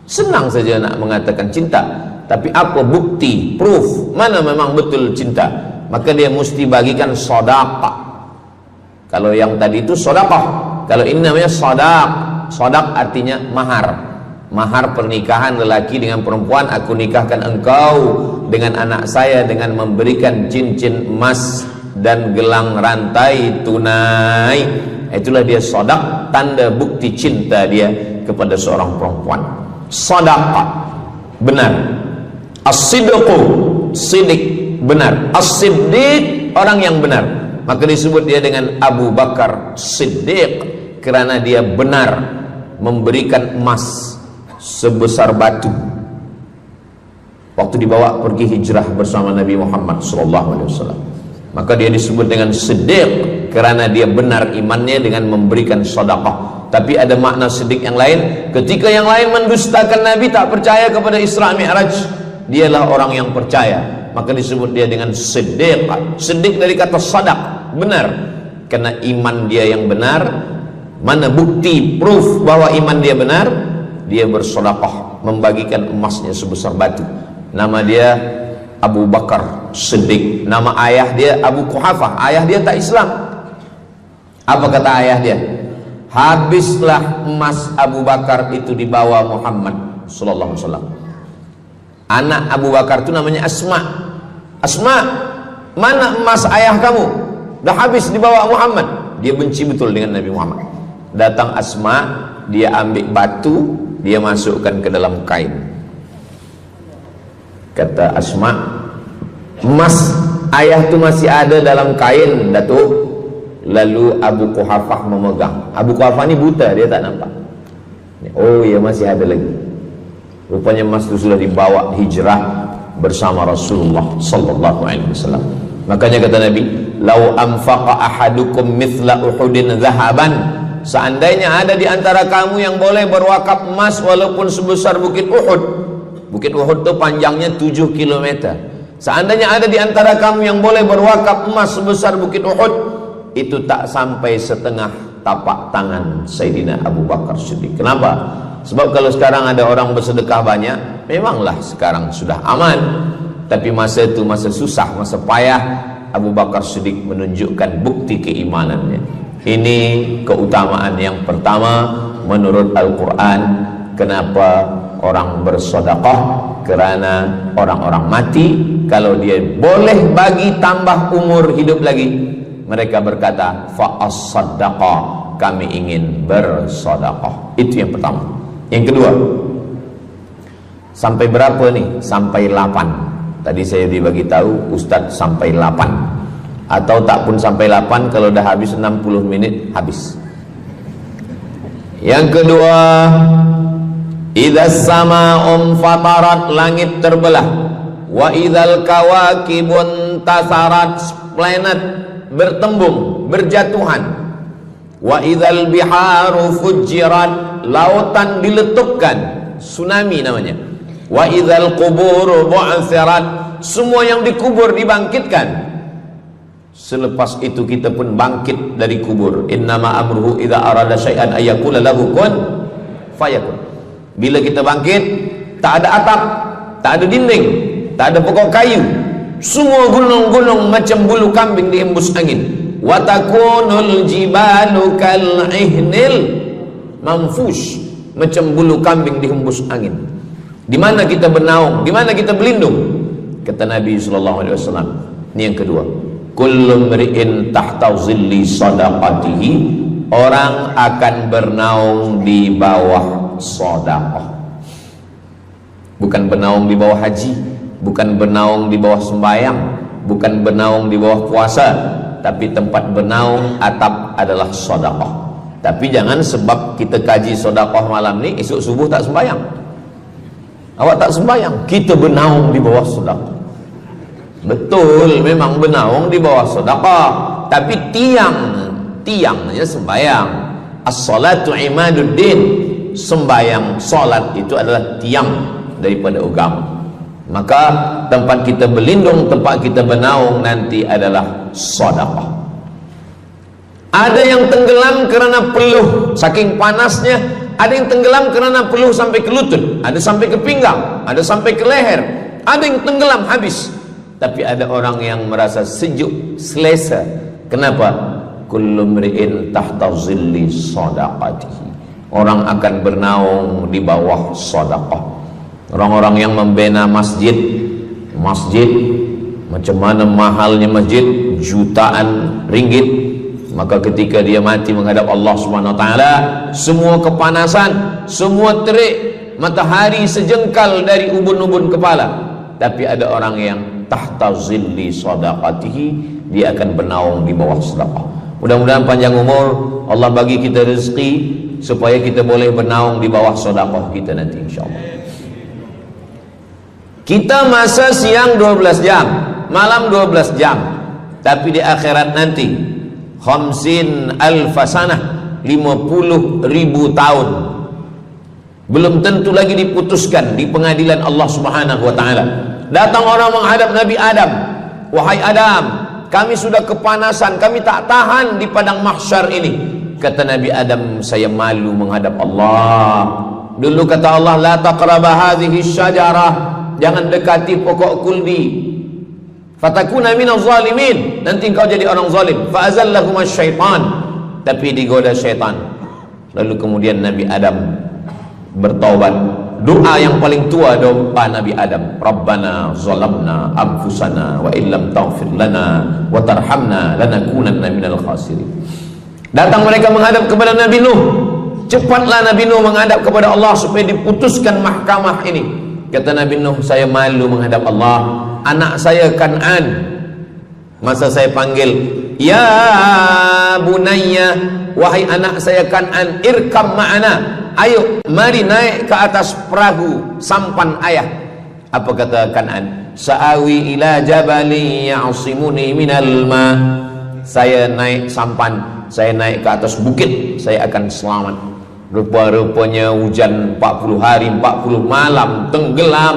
senang saja nak mengatakan cinta, tapi apa bukti, proof, mana memang betul cinta? Maka dia mesti bagikan sedekah. Kalau yang tadi itu sedekah, kalau ini namanya sadaq. Sadaq artinya mahar. Mahar pernikahan lelaki dengan perempuan, aku nikahkan engkau dengan anak saya dengan memberikan cincin emas dan gelang rantai tunai. Itulah dia sadaq, tanda bukti cinta dia kepada seorang perempuan. Sadaqah, benar. As-sidqu, sidik, benar. As-siddiq, orang yang benar. Maka disebut dia dengan Abu Bakar Siddiq, kerana dia benar memberikan emas sebesar batu waktu dibawa pergi hijrah bersama Nabi Muhammad SAW. Maka dia disebut dengan Siddiq kerana dia benar imannya dengan memberikan sedekah. Tapi ada makna siddiq yang lain. Ketika yang lain mendustakan Nabi, tak percaya kepada Isra Mi'raj, dialah orang yang percaya. Maka disebut dia dengan Siddiq. Siddiq dari kata sadaq, benar. Karena iman dia yang benar. Mana bukti, proof bahwa iman dia benar? Dia bersedekah, membagikan emasnya sebesar batu. Nama dia Abu Bakar Siddiq. Nama ayah dia Abu Quhafah. Ayah dia tak Islam. Apa kata ayah dia? Habislah emas Abu Bakar itu dibawa Muhammad sallallahu alaihi wasallam. Anak Abu Bakar itu namanya Asma. Asma, mana emas ayah kamu? Dah habis dibawa Muhammad. Dia benci betul dengan Nabi Muhammad. Datang Asma, dia ambil batu, dia masukkan ke dalam kain. Kata Asma, emas ayah tu masih ada dalam kain, Datuk. Lalu Abu Quhafah memegang. Abu Quhafah ni buta, dia tak nampak. Oh ya, masih ada lagi. Rupanya emas itu sudah dibawa hijrah bersama Rasulullah sallallahu alaihi wasallam. Makanya kata Nabi, "Lau anfaqa ahadukum mithla Uhudin zahaban." Seandainya ada di antara kamu yang boleh berwakaf emas walaupun sebesar bukit Uhud. Bukit Uhud itu panjangnya 7 km. Seandainya ada di antara kamu yang boleh berwakaf emas sebesar bukit Uhud, itu tak sampai setengah tapak tangan Sayyidina Abu Bakar Siddiq. Kenapa? Sebab kalau sekarang ada orang bersedekah banyak, memanglah sekarang sudah aman. Tapi masa itu masa susah, masa payah, Abu Bakar Siddiq menunjukkan bukti keimanannya. Ini keutamaan yang pertama menurut Al-Quran. Kenapa orang bersedekah? Kerana orang-orang mati, kalau dia boleh bagi tambah umur hidup lagi, mereka berkata, fa'as-saddaqa, kami ingin bersedekah. Itu yang pertama. Yang kedua, sampai berapa nih? Sampai 8. Tadi saya dibagi tahu Ustadz sampai 8. Atau tak pun sampai 8, kalau dah habis 60 menit habis. Yang kedua, idzas sama'um fatarat, langit terbelah. Wa idzal kawakibun tasarat, planet bertembung, berjatuhan. Wa idzal biharu fujirat, lautan diletupkan, tsunami namanya. Wa idzal quburu bu'athirat, semua yang dikubur dibangkitkan. Selepas itu kita pun bangkit dari kubur. Innama amruhu idza arada syai'an ayyakula lahu kun fayakun. Bila kita bangkit, tak ada atap, tak ada dinding, tak ada pokok kayu. Semua gunung-gunung macam bulu kambing dihembus angin. Wa takunul jibalu kal ihnil manfush, macam bulu kambing dihembus angin. Di mana kita bernaung? Di mana kita berlindung? Kata Nabi sallallahu alaihi wasallam. Ini yang kedua. Kullu mri'in tahta zilli sadaqatihi, orang akan bernaung di bawah sedekah. Bukan bernaung di bawah haji, bukan bernaung di bawah sembahyang, bukan bernaung di bawah puasa, tapi tempat bernaung atap adalah sedekah. Tapi jangan sebab kita kaji sedekah malam ni, esok subuh tak sembahyang. Awak tak sembahyang, kita bernaung di bawah sedekah. Betul, memang bernaung di bawah sedekah, tapi tiangnya sembahyang. As-salatu imaduddin, sembahyang, salat itu adalah tiang daripada agama. Maka tempat kita berlindung, tempat kita bernaung nanti adalah sedekah. Ada yang tenggelam kerana peluh saking panasnya, ada yang tenggelam kerana peluh sampai ke lutut, ada sampai ke pinggang, ada sampai ke leher, ada yang tenggelam habis. Tapi ada orang yang merasa sejuk, selesa. Kenapa? Kullu mri'in tahta zilli sadaqatihi, orang akan bernaung di bawah sedekah. Orang-orang yang membina masjid, macam mana mahalnya masjid, jutaan ringgit, maka ketika dia mati menghadap Allah Subhanahu wa taala, semua kepanasan, semua terik, matahari sejengkal dari ubun-ubun kepala, tapi ada orang yang tahta zilli sadaqatihi, dia akan bernaung di bawah sedekah. Mudah-mudahan panjang umur, Allah bagi kita rezeki supaya kita boleh bernaung di bawah sedekah kita nanti insyaallah. Kita masa siang 12 jam, malam 12 jam, tapi di akhirat nanti 50 alfasanah, 50.000 tahun, belum tentu lagi diputuskan di pengadilan Allah Subhanahu wa taala. Datang orang menghadap Nabi Adam, wahai Adam, kami sudah kepanasan, kami tak tahan di padang mahsyar ini. Kata Nabi Adam, saya malu menghadap Allah. Dulu kata Allah, la taqraba hadhihi syajarah, jangan dekati pokok kuldi, fatakuna minaz zalimin, nanti engkau jadi orang zalim. Fa azallahumas syaitan, tapi digoda syaitan. Lalu kemudian Nabi Adam bertaubat. Doa yang paling tua doa Nabi Adam, Rabbana zalamna anfusana wa illam taghfir lana wa tarhamna lanakunanna minal khasirin. Datang mereka menghadap kepada Nabi Nuh. Cepatlah Nabi Nuh menghadap kepada Allah supaya diputuskan mahkamah ini. Kata Nabi Nuh, saya malu menghadap Allah. Anak saya Kan'an, masa saya panggil, ya bunayya, wahai anak saya Kan'an, irkam ma'ana, ayo mari naik ke atas perahu sampan ayah. Apa kata Kan'an? Sa'awi ila jabali ya'simuni minal ma, saya naik sampan, saya naik ke atas bukit, saya akan selamat. Rupa-rupanya hujan 40 hari 40 malam, tenggelam.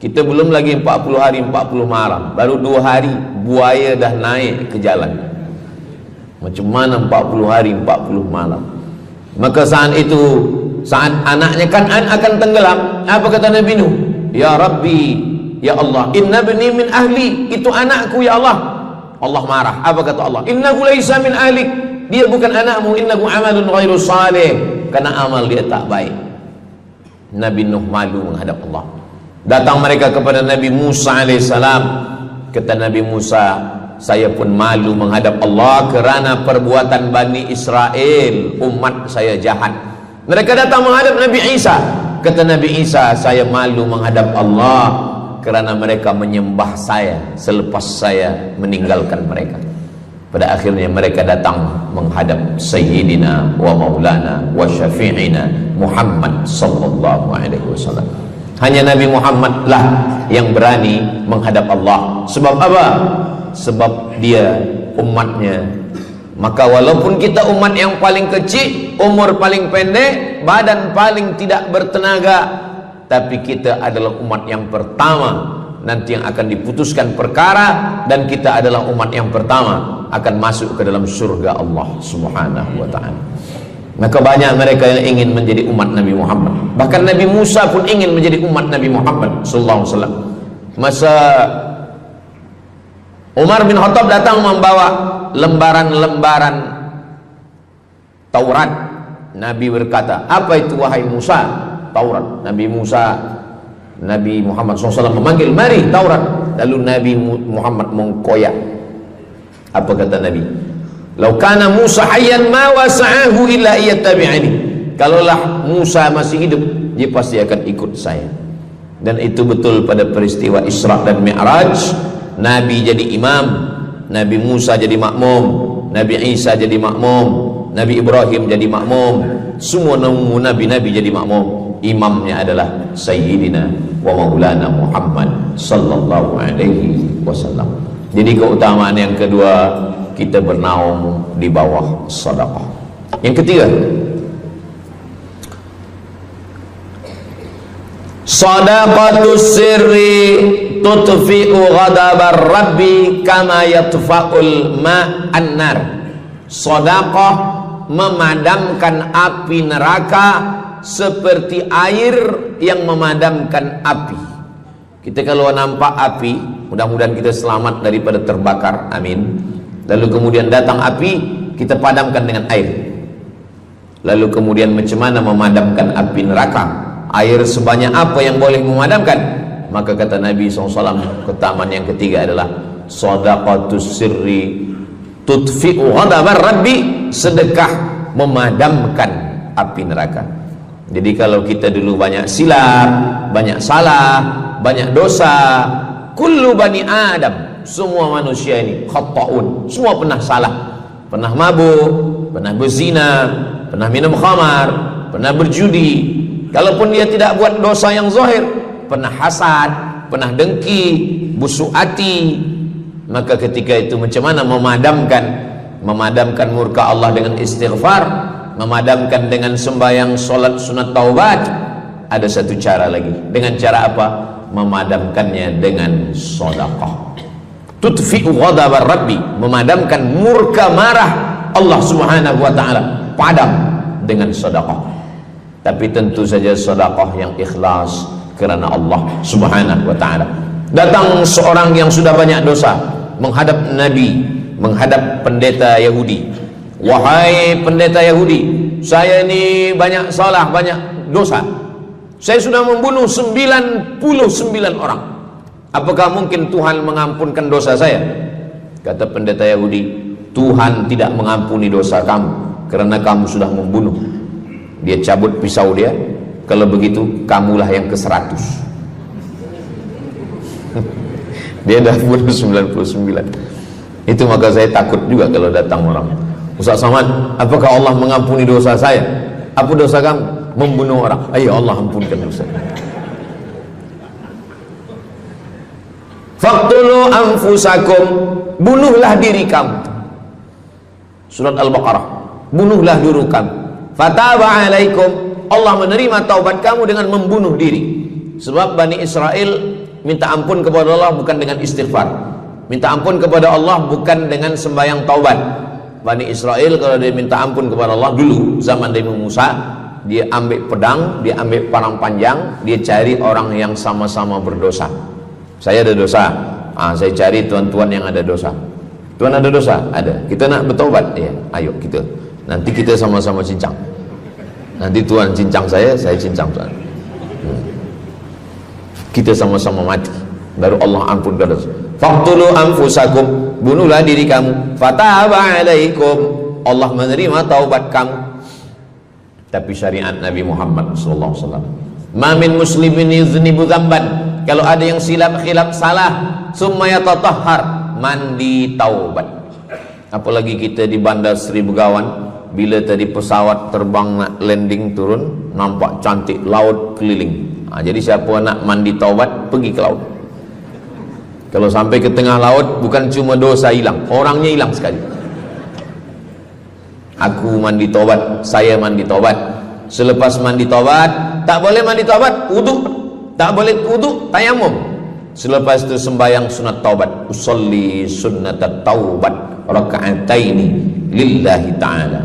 Kita belum lagi 40 hari 40 malam, baru 2 hari buaya dah naik ke jalan. Macam mana 40 hari 40 malam? Maka saat itu, saat anaknya Kan'an akan tenggelam, apa kata Nabi Nuh? Ya Rabbi, ya Allah, inna bni min ahli, itu anakku ya Allah. Allah marah. Apa kata Allah? Innahu laisa min ahlik, dia bukan anakmu. Innahu amalun ghairu salih, karena amal dia tak baik. Nabi Nuh malu menghadap Allah. Datang mereka kepada Nabi Musa alaihissalam. Kata Nabi Musa, saya pun malu menghadap Allah kerana perbuatan Bani Israel, umat saya jahat. Mereka datang menghadap Nabi Isa. Kata Nabi Isa, saya malu menghadap Allah kerana mereka menyembah saya selepas saya meninggalkan mereka. Pada akhirnya mereka datang menghadap Sayyidina wa Maulana wa Syafi'ina Muhammad sallallahu alaihi wasallam. Hanya Nabi Muhammad lah yang berani menghadap Allah. Sebab apa? Sebab dia umatnya. Maka walaupun kita umat yang paling kecil, umur paling pendek, badan paling tidak bertenaga, tapi kita adalah umat yang pertama nanti yang akan diputuskan perkara, dan kita adalah umat yang pertama akan masuk ke dalam surga Allah Subhanahu wa ta'ala. Maka banyak mereka yang ingin menjadi umat Nabi Muhammad. Bahkan Nabi Musa pun ingin menjadi umat Nabi Muhammad sallallahu alaihi wasallam. Masa Umar bin Khattab datang membawa lembaran-lembaran Taurat, Nabi berkata, apa itu wahai Musa? Taurat. Nabi Muhammad SAW memanggil, mari Taurat. Lalu Nabi Muhammad mengkoyak. Apa kata Nabi? Lau kana Musa hayyan ma wasa'ahu illa iyattabi'ani. Kalaulah Musa masih hidup, dia pasti akan ikut saya. Dan itu betul pada peristiwa Isra dan Mi'raj. Nabi jadi imam, Nabi Musa jadi makmum, Nabi Isa jadi makmum, Nabi Ibrahim jadi makmum, semua nabi-nabi jadi makmum. Imamnya adalah Sayyidina wa Maulana Muhammad sallallahu alaihi wasallam. Jadi keutamaan yang kedua, kita bernaung di bawah sedekah. Yang ketiga, sadaqatus sirri tutfi'u ghadabar rabbi kama yatfa'ul ma'an nar. Sedekah memadamkan api neraka seperti air yang memadamkan api. Kita kalau nampak api, mudah-mudahan kita selamat daripada terbakar, amin. Lalu kemudian datang api, kita padamkan dengan air. Lalu kemudian macam mana memadamkan api neraka? Air sebanyak apa yang boleh memadamkan? Maka kata Nabi SAW, keutamaan yang ketiga adalah sadaqatus sirri tutfi'u ghadabar rabbi, sedekah memadamkan api neraka. Jadi kalau kita dulu banyak silap, banyak salah, banyak dosa. Kullu bani Adam, semua manusia ini khata'un, semua pernah salah, pernah mabuk, pernah berzina, pernah minum khamar, pernah berjudi. Kalaupun dia tidak buat dosa yang zahir, pernah hasad, pernah dengki, busuk hati. Maka ketika itu macam mana memadamkan murka Allah dengan istighfar, memadamkan dengan sembahyang, solat, sunat, taubat? Ada satu cara lagi. Dengan cara apa? Memadamkannya dengan sedekah. Tudfi'u ghadabar rabbi, memadamkan murka marah Allah Subhanahu wa taala, padam dengan sedekah. Tapi tentu saja sedekah yang ikhlas kerana Allah Subhanahu wa taala. Datang seorang yang sudah banyak dosa menghadap Nabi, menghadap pendeta Yahudi. Wahai pendeta Yahudi, saya ini banyak salah, banyak dosa. Saya sudah membunuh 99 orang. Apakah mungkin Tuhan mengampunkan dosa saya? Kata pendeta Yahudi, Tuhan tidak mengampuni dosa kamu kerana kamu sudah membunuh. Dia cabut pisau dia. Kalau begitu, kamulah yang ke-100. Dia dah bunuh 99. Itu maka saya takut juga kalau datang orang, Ustaz Somad, apakah Allah mengampuni dosa saya? Apa dosa kamu? Membunuh orang. Ayo Allah ampunkan dosa. Faqtulu anfusakum, bunuhlah diri kamu. Surat Al-Baqarah. Bunuhlah diri kamu. Fataba alaikum, Allah menerima taubat kamu dengan membunuh diri. Sebab Bani Israel minta ampun kepada Allah bukan dengan istighfar, minta ampun kepada Allah bukan dengan sembahyang taubat. Bani Israel kalau dia minta ampun kepada Allah dulu zaman Nabi Musa, dia ambil pedang, dia ambil parang panjang, dia cari orang yang sama-sama berdosa. Saya ada dosa, saya cari tuan-tuan yang ada dosa. Tuan ada dosa? Ada. Kita nak bertaubat? Ya, ayo kita. Nanti kita sama-sama cincang. Nanti tuan cincang saya cincang tuan. Kita sama-sama mati, baru Allah ampunkan dosa. Faqtulu anfusakum, bunuhlah diri kamu. Fataba alaikum, Allah menerima taubat kamu. Tapi syariat Nabi Muhammad sallallahu alaihi wasallam, ma min muslimin yuznibu dzamban, kalau ada yang silap khilaf salah, summa yatatahhar, mandi taubat. Apalagi kita di Bandar Seri Begawan, bila tadi pesawat terbang nak landing turun, nampak cantik laut keliling. Jadi siapa nak mandi taubat, pergi ke laut. Kalau sampai ke tengah laut, bukan cuma dosa hilang, orangnya hilang sekali. Aku mandi taubat, saya mandi taubat. Selepas mandi taubat, tak boleh mandi taubat, wudu. Tak boleh wudu, tayamum. Selepas itu sembahyang sunat taubat. Usolli sunnatat taubat raka'ataini lillahi ta'ala.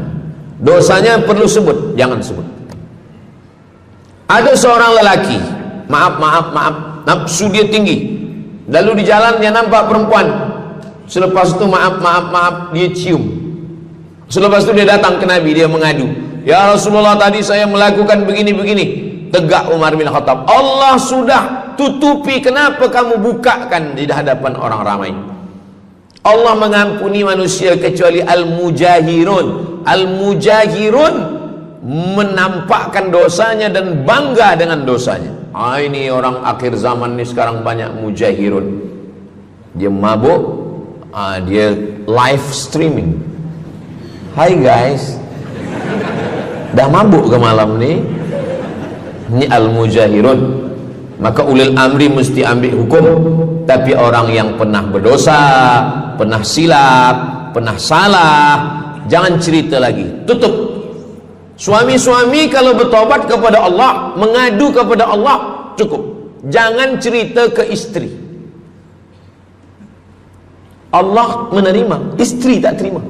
Dosanya perlu sebut, jangan sebut. Ada seorang lelaki, maaf, nafsu dia tinggi. Lalu di jalan dia nampak perempuan. Selepas itu maaf, dia cium. Selepas itu dia datang ke Nabi, dia mengadu, ya Rasulullah, tadi saya melakukan begini-begini. Tegak Umar bin Khattab, Allah sudah tutupi, kenapa kamu bukakan di hadapan orang ramai? Allah mengampuni manusia kecuali al-mujahirun. Al-mujahirun menampakkan dosanya dan bangga dengan dosanya. Ini orang akhir zaman ni sekarang banyak mujahirun. Dia mabuk, dia live streaming. Hai guys, dah mabuk ke malam ni? Ini al-mujahirun. Maka ulil amri mesti ambil hukum. Tapi orang yang pernah berdosa, pernah silap, pernah salah, jangan cerita lagi, tutup. Suami-suami kalau bertobat kepada Allah, mengadu kepada Allah, cukup. Jangan cerita ke istri. Allah menerima, istri tak terima.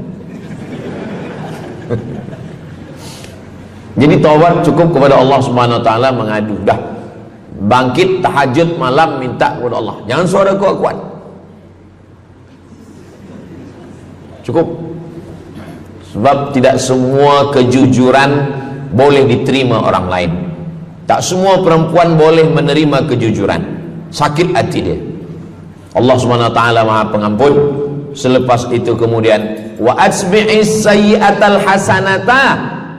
Jadi taubat cukup kepada Allah Subhanahu wa taala, mengadu dah. Bangkit tahajud malam minta kepada Allah. Jangan suara kuat-kuat. Cukup. Sebab tidak semua kejujuran boleh diterima orang lain. Tak semua perempuan boleh menerima kejujuran. Sakit hati dia. Allah Subhanahu wa taala Maha Pengampun. Selepas itu kemudian wa asbi'is sayyi'atal hasanata,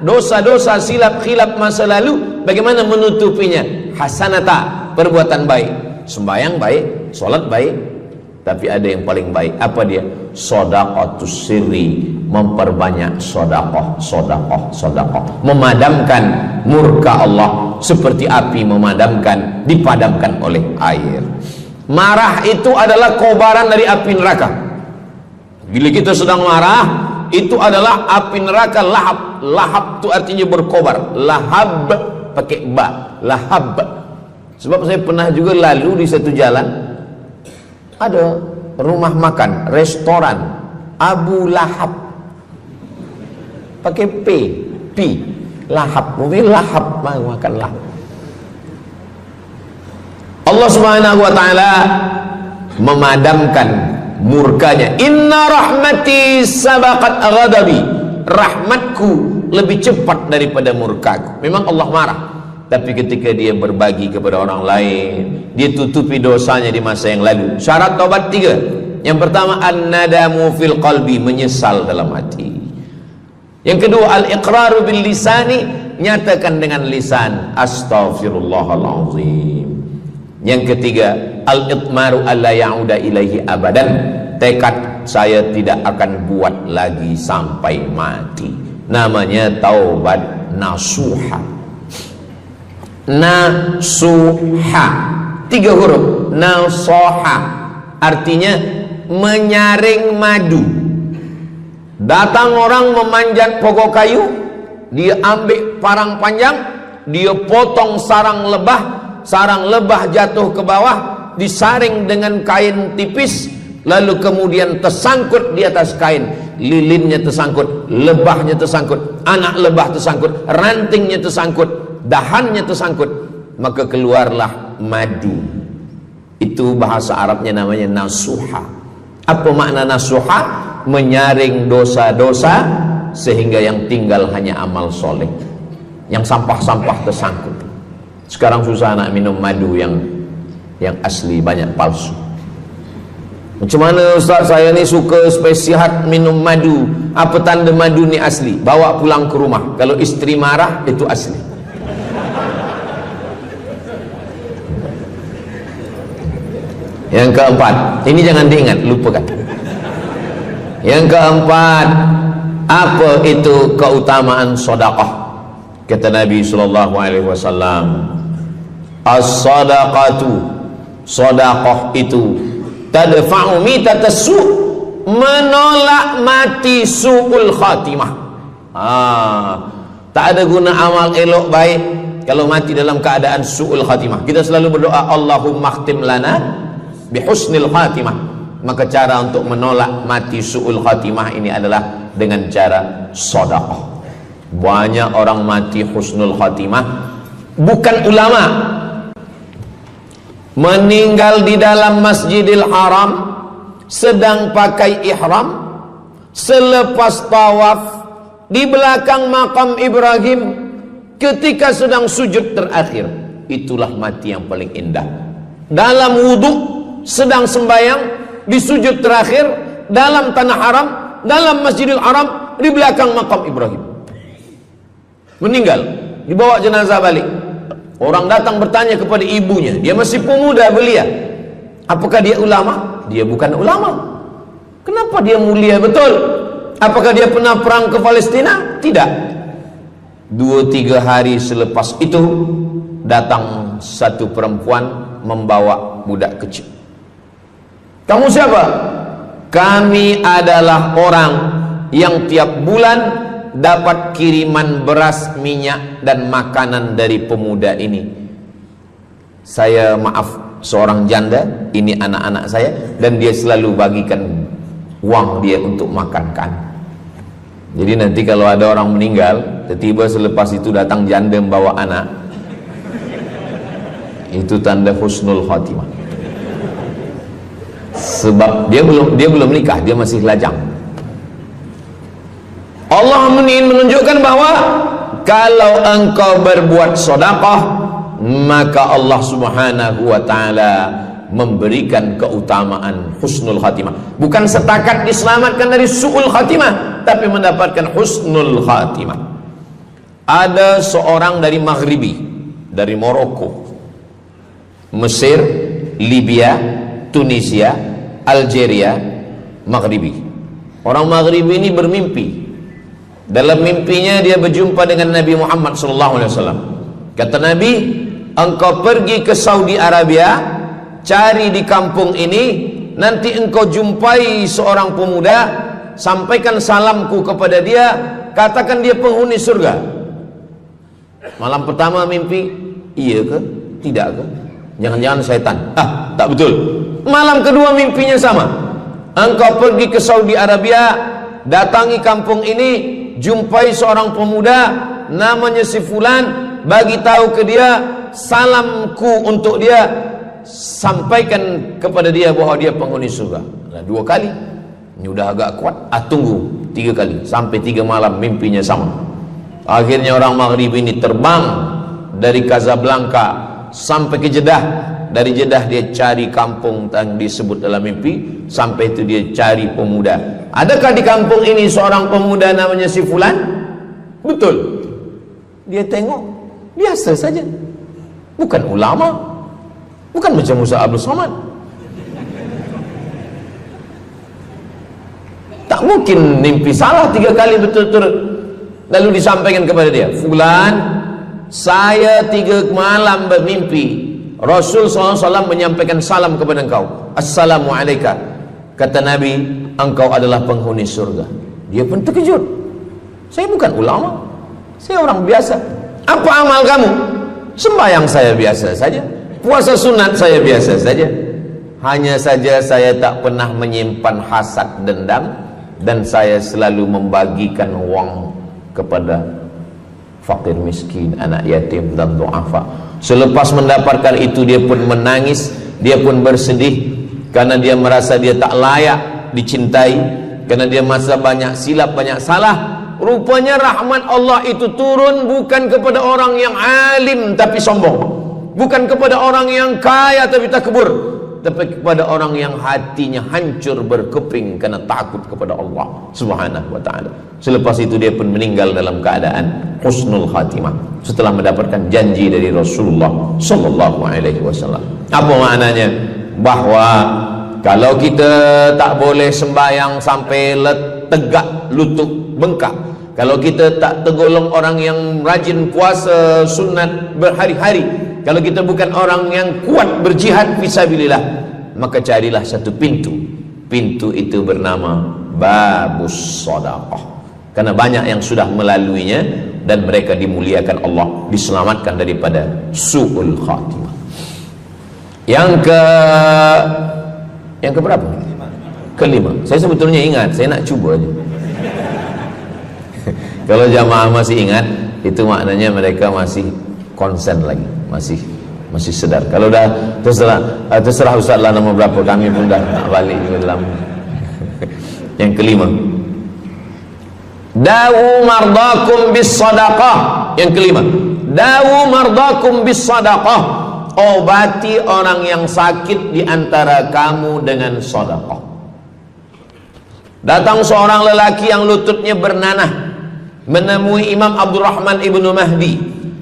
dosa-dosa silap khilaf masa lalu bagaimana menutupinya? Hasanata, perbuatan baik. sembahyang baik, sholat baik, tapi ada yang paling baik. Apa dia? Shadaqatus sirri, memperbanyak sedekah, memadamkan murka Allah seperti api dipadamkan oleh air. Marah itu adalah kobaran dari api neraka. Bila kita sedang marah, itu adalah api neraka lahab. Lahab itu artinya berkobar. Lahab pakai ba, lahab. Sebab saya pernah juga lalu di satu jalan, ada rumah makan, restoran Abu Lahab, pakai P, lahab, mungkin lahab, makan lahab. Allah Subhanahu wa taala memadamkan murkanya. Inna rahmati sabaqat ghadabi, rahmatku lebih cepat daripada murkaku. Memang Allah marah, tapi ketika dia berbagi kepada orang lain, dia tutupi dosanya di masa yang lalu. Syarat taubat 3. Yang pertama, an-nadamu fil qalbi, menyesal dalam hati. Yang kedua, al-iqraru bil lisani, nyatakan dengan lisan, astaghfirullahalazim. Yang ketiga, al-itmaru alla ya'uda ilaihi abadan, tekad saya tidak akan buat lagi sampai mati. Namanya taubat nasuha. Nasuha 3 huruf. Nasoha artinya menyaring madu. Datang orang memanjat pokok kayu, dia ambil parang panjang, dia potong sarang lebah jatuh ke bawah, disaring dengan kain tipis, lalu kemudian tersangkut di atas kain, lilinnya tersangkut, lebahnya tersangkut, anak lebah tersangkut, rantingnya tersangkut, dahannya tersangkut, maka keluarlah madu. Itu bahasa Arabnya namanya nasuha. Apa makna nasuha? Menyaring dosa-dosa sehingga yang tinggal hanya amal soleh, yang sampah-sampah tersangkut. Sekarang susah nak minum madu yang asli, banyak palsu. Macam mana Ustaz, saya ni suka spesihat minum madu. Apa tanda madu ni asli? Bawa pulang ke rumah, kalau istri marah itu asli. Yang keempat, ini jangan diingat, lupakan. Yang keempat, apa itu keutamaan sedekah? Kata Nabi sallallahu alaihi wasallam, as-sadaqatu, sedekah itu tadfa'u mitatas su', menolak mati su'ul khatimah. Tak ada guna amal elok baik kalau mati dalam keadaan su'ul khatimah. Kita selalu berdoa, Allahumma khtim lana bihusnil khatimah. Maka cara untuk menolak mati su'ul khatimah ini adalah dengan cara sedekah. Banyak orang mati husnul khatimah, bukan ulama, meninggal di dalam Masjidil Haram sedang pakai ihram, selepas tawaf di belakang makam Ibrahim ketika sedang sujud terakhir. Itulah mati yang paling indah. Dalam wudhu sedang sembahyang, di sujud terakhir dalam tanah haram, dalam Masjidil Haram, di belakang makam Ibrahim. Meninggal, dibawa jenazah balik. Orang datang bertanya kepada ibunya, dia masih pemuda belia, apakah dia ulama? Dia bukan ulama. Kenapa dia mulia betul? Apakah dia pernah perang ke Palestina? Tidak. 2-3 hari selepas itu datang satu perempuan membawa budak kecil. Kamu siapa? Kami adalah orang yang tiap bulan dapat kiriman beras, minyak dan makanan dari pemuda ini. Saya maaf, seorang janda, ini anak-anak saya, dan dia selalu bagikan uang dia untuk makankan. Jadi nanti kalau ada orang meninggal, tiba-tiba selepas itu datang janda membawa anak, itu tanda husnul khatimah. Sebab dia belum nikah, dia masih lajang. Allah ingin menunjukkan bahwa kalau engkau berbuat sedekah, maka Allah Subhanahu wa taala memberikan keutamaan husnul khatimah. Bukan setakat diselamatkan dari su'ul khatimah, tapi mendapatkan husnul khatimah. Ada seorang dari Maghribi, dari Maroko, Mesir, Libya, Tunisia, Algeria, Maghribi. Orang Maghribi ini bermimpi. Dalam mimpinya dia berjumpa dengan Nabi Muhammad SAW. Kata Nabi, engkau pergi ke Saudi Arabia, cari di kampung ini, nanti engkau jumpai seorang pemuda, sampaikan salamku kepada dia, katakan dia penghuni surga. Malam pertama mimpi, iya ke? Tidak ke? Jangan-jangan syaitan. Tak betul. Malam kedua mimpinya sama. Engkau pergi ke Saudi Arabia, datangi kampung ini, jumpai seorang pemuda namanya si fulan, bagi tahu ke dia, salamku untuk dia, sampaikan kepada dia bahwa dia penghuni surga. Nah, 2 kali. Ini udah agak kuat. Tunggu 3 kali, sampai 3 malam mimpinya sama. Akhirnya orang Maghrib ini terbang dari Casablanca sampai ke Jeddah. Dari Jeddah dia cari kampung yang disebut dalam mimpi. Sampai itu dia cari pemuda. Adakah di kampung ini seorang pemuda namanya si fulan? Betul. Dia tengok, biasa saja. Bukan ulama, bukan macam Musa Abdul Somad. Tak mungkin mimpi salah 3 kali betul-betul. Lalu disampaikan kepada dia, fulan, saya 3 malam bermimpi Rasul SAW menyampaikan salam kepada engkau. Assalamualaikum. Kata Nabi, engkau adalah penghuni surga. Dia pun terkejut. Saya bukan ulama, saya orang biasa. Apa amal kamu? Sembahyang saya biasa saja, puasa sunat saya biasa saja. Hanya saja saya tak pernah menyimpan hasad dendam, dan saya selalu membagikan uang kepada fakir miskin, anak yatim dan du'afa. Selepas mendapatkan itu dia pun menangis, dia pun bersedih karena dia merasa dia tak layak dicintai, karena dia masa banyak silap, banyak salah. Rupanya rahmat Allah itu turun bukan kepada orang yang alim tapi sombong, bukan kepada orang yang kaya tapi takbur, tapi kepada orang yang hatinya hancur berkeping karena takut kepada Allah Subhanahu wa ta'ala. Selepas itu dia pun meninggal dalam keadaan husnul khatimah setelah mendapatkan janji dari Rasulullah sallallahu alaihi wasallam. Apa maknanya? Bahwa kalau kita tak boleh sembahyang sampai tegak lutut bengkak, kalau kita tak tergolong orang yang rajin puasa sunat berhari-hari, kalau kita bukan orang yang kuat berjihad fisabilillah, maka carilah satu pintu. Pintu itu bernama babus sedekah. Karena banyak yang sudah melaluinya dan mereka dimuliakan Allah, diselamatkan daripada su'ul khatimah. Yang ke berapa? Kelima. Saya sebetulnya ingat, saya nak cuba aja. Kalau jamaah masih ingat, itu maknanya mereka masih konsen lagi, masih sedar. Kalau dah terserah Ustaz lah nama berapa, kami pun dah tak balik dalam. Yang kelima, dawu mardakum bis sadaqah. Yang kelima, dawu mardakum bis sadaqah. Obati orang yang sakit di antara kamu dengan sedekah. Datang seorang lelaki yang lututnya bernanah menemui Imam Abdurrahman ibnu Mahdi.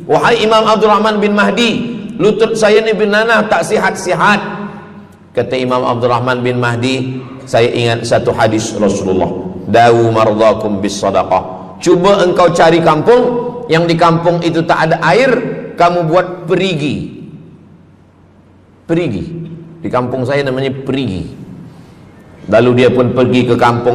Wahai Imam Abdurrahman bin Mahdi, lutut saya ini bernanah, tak sihat-sihat. Kata Imam Abdurrahman bin Mahdi, saya ingat satu hadis Rasulullah, dawu mardakum bis sadaqah. Cuba engkau cari kampung yang di kampung itu tak ada air, kamu buat perigi. Perigi. Di kampung saya namanya perigi. Lalu dia pun pergi ke kampung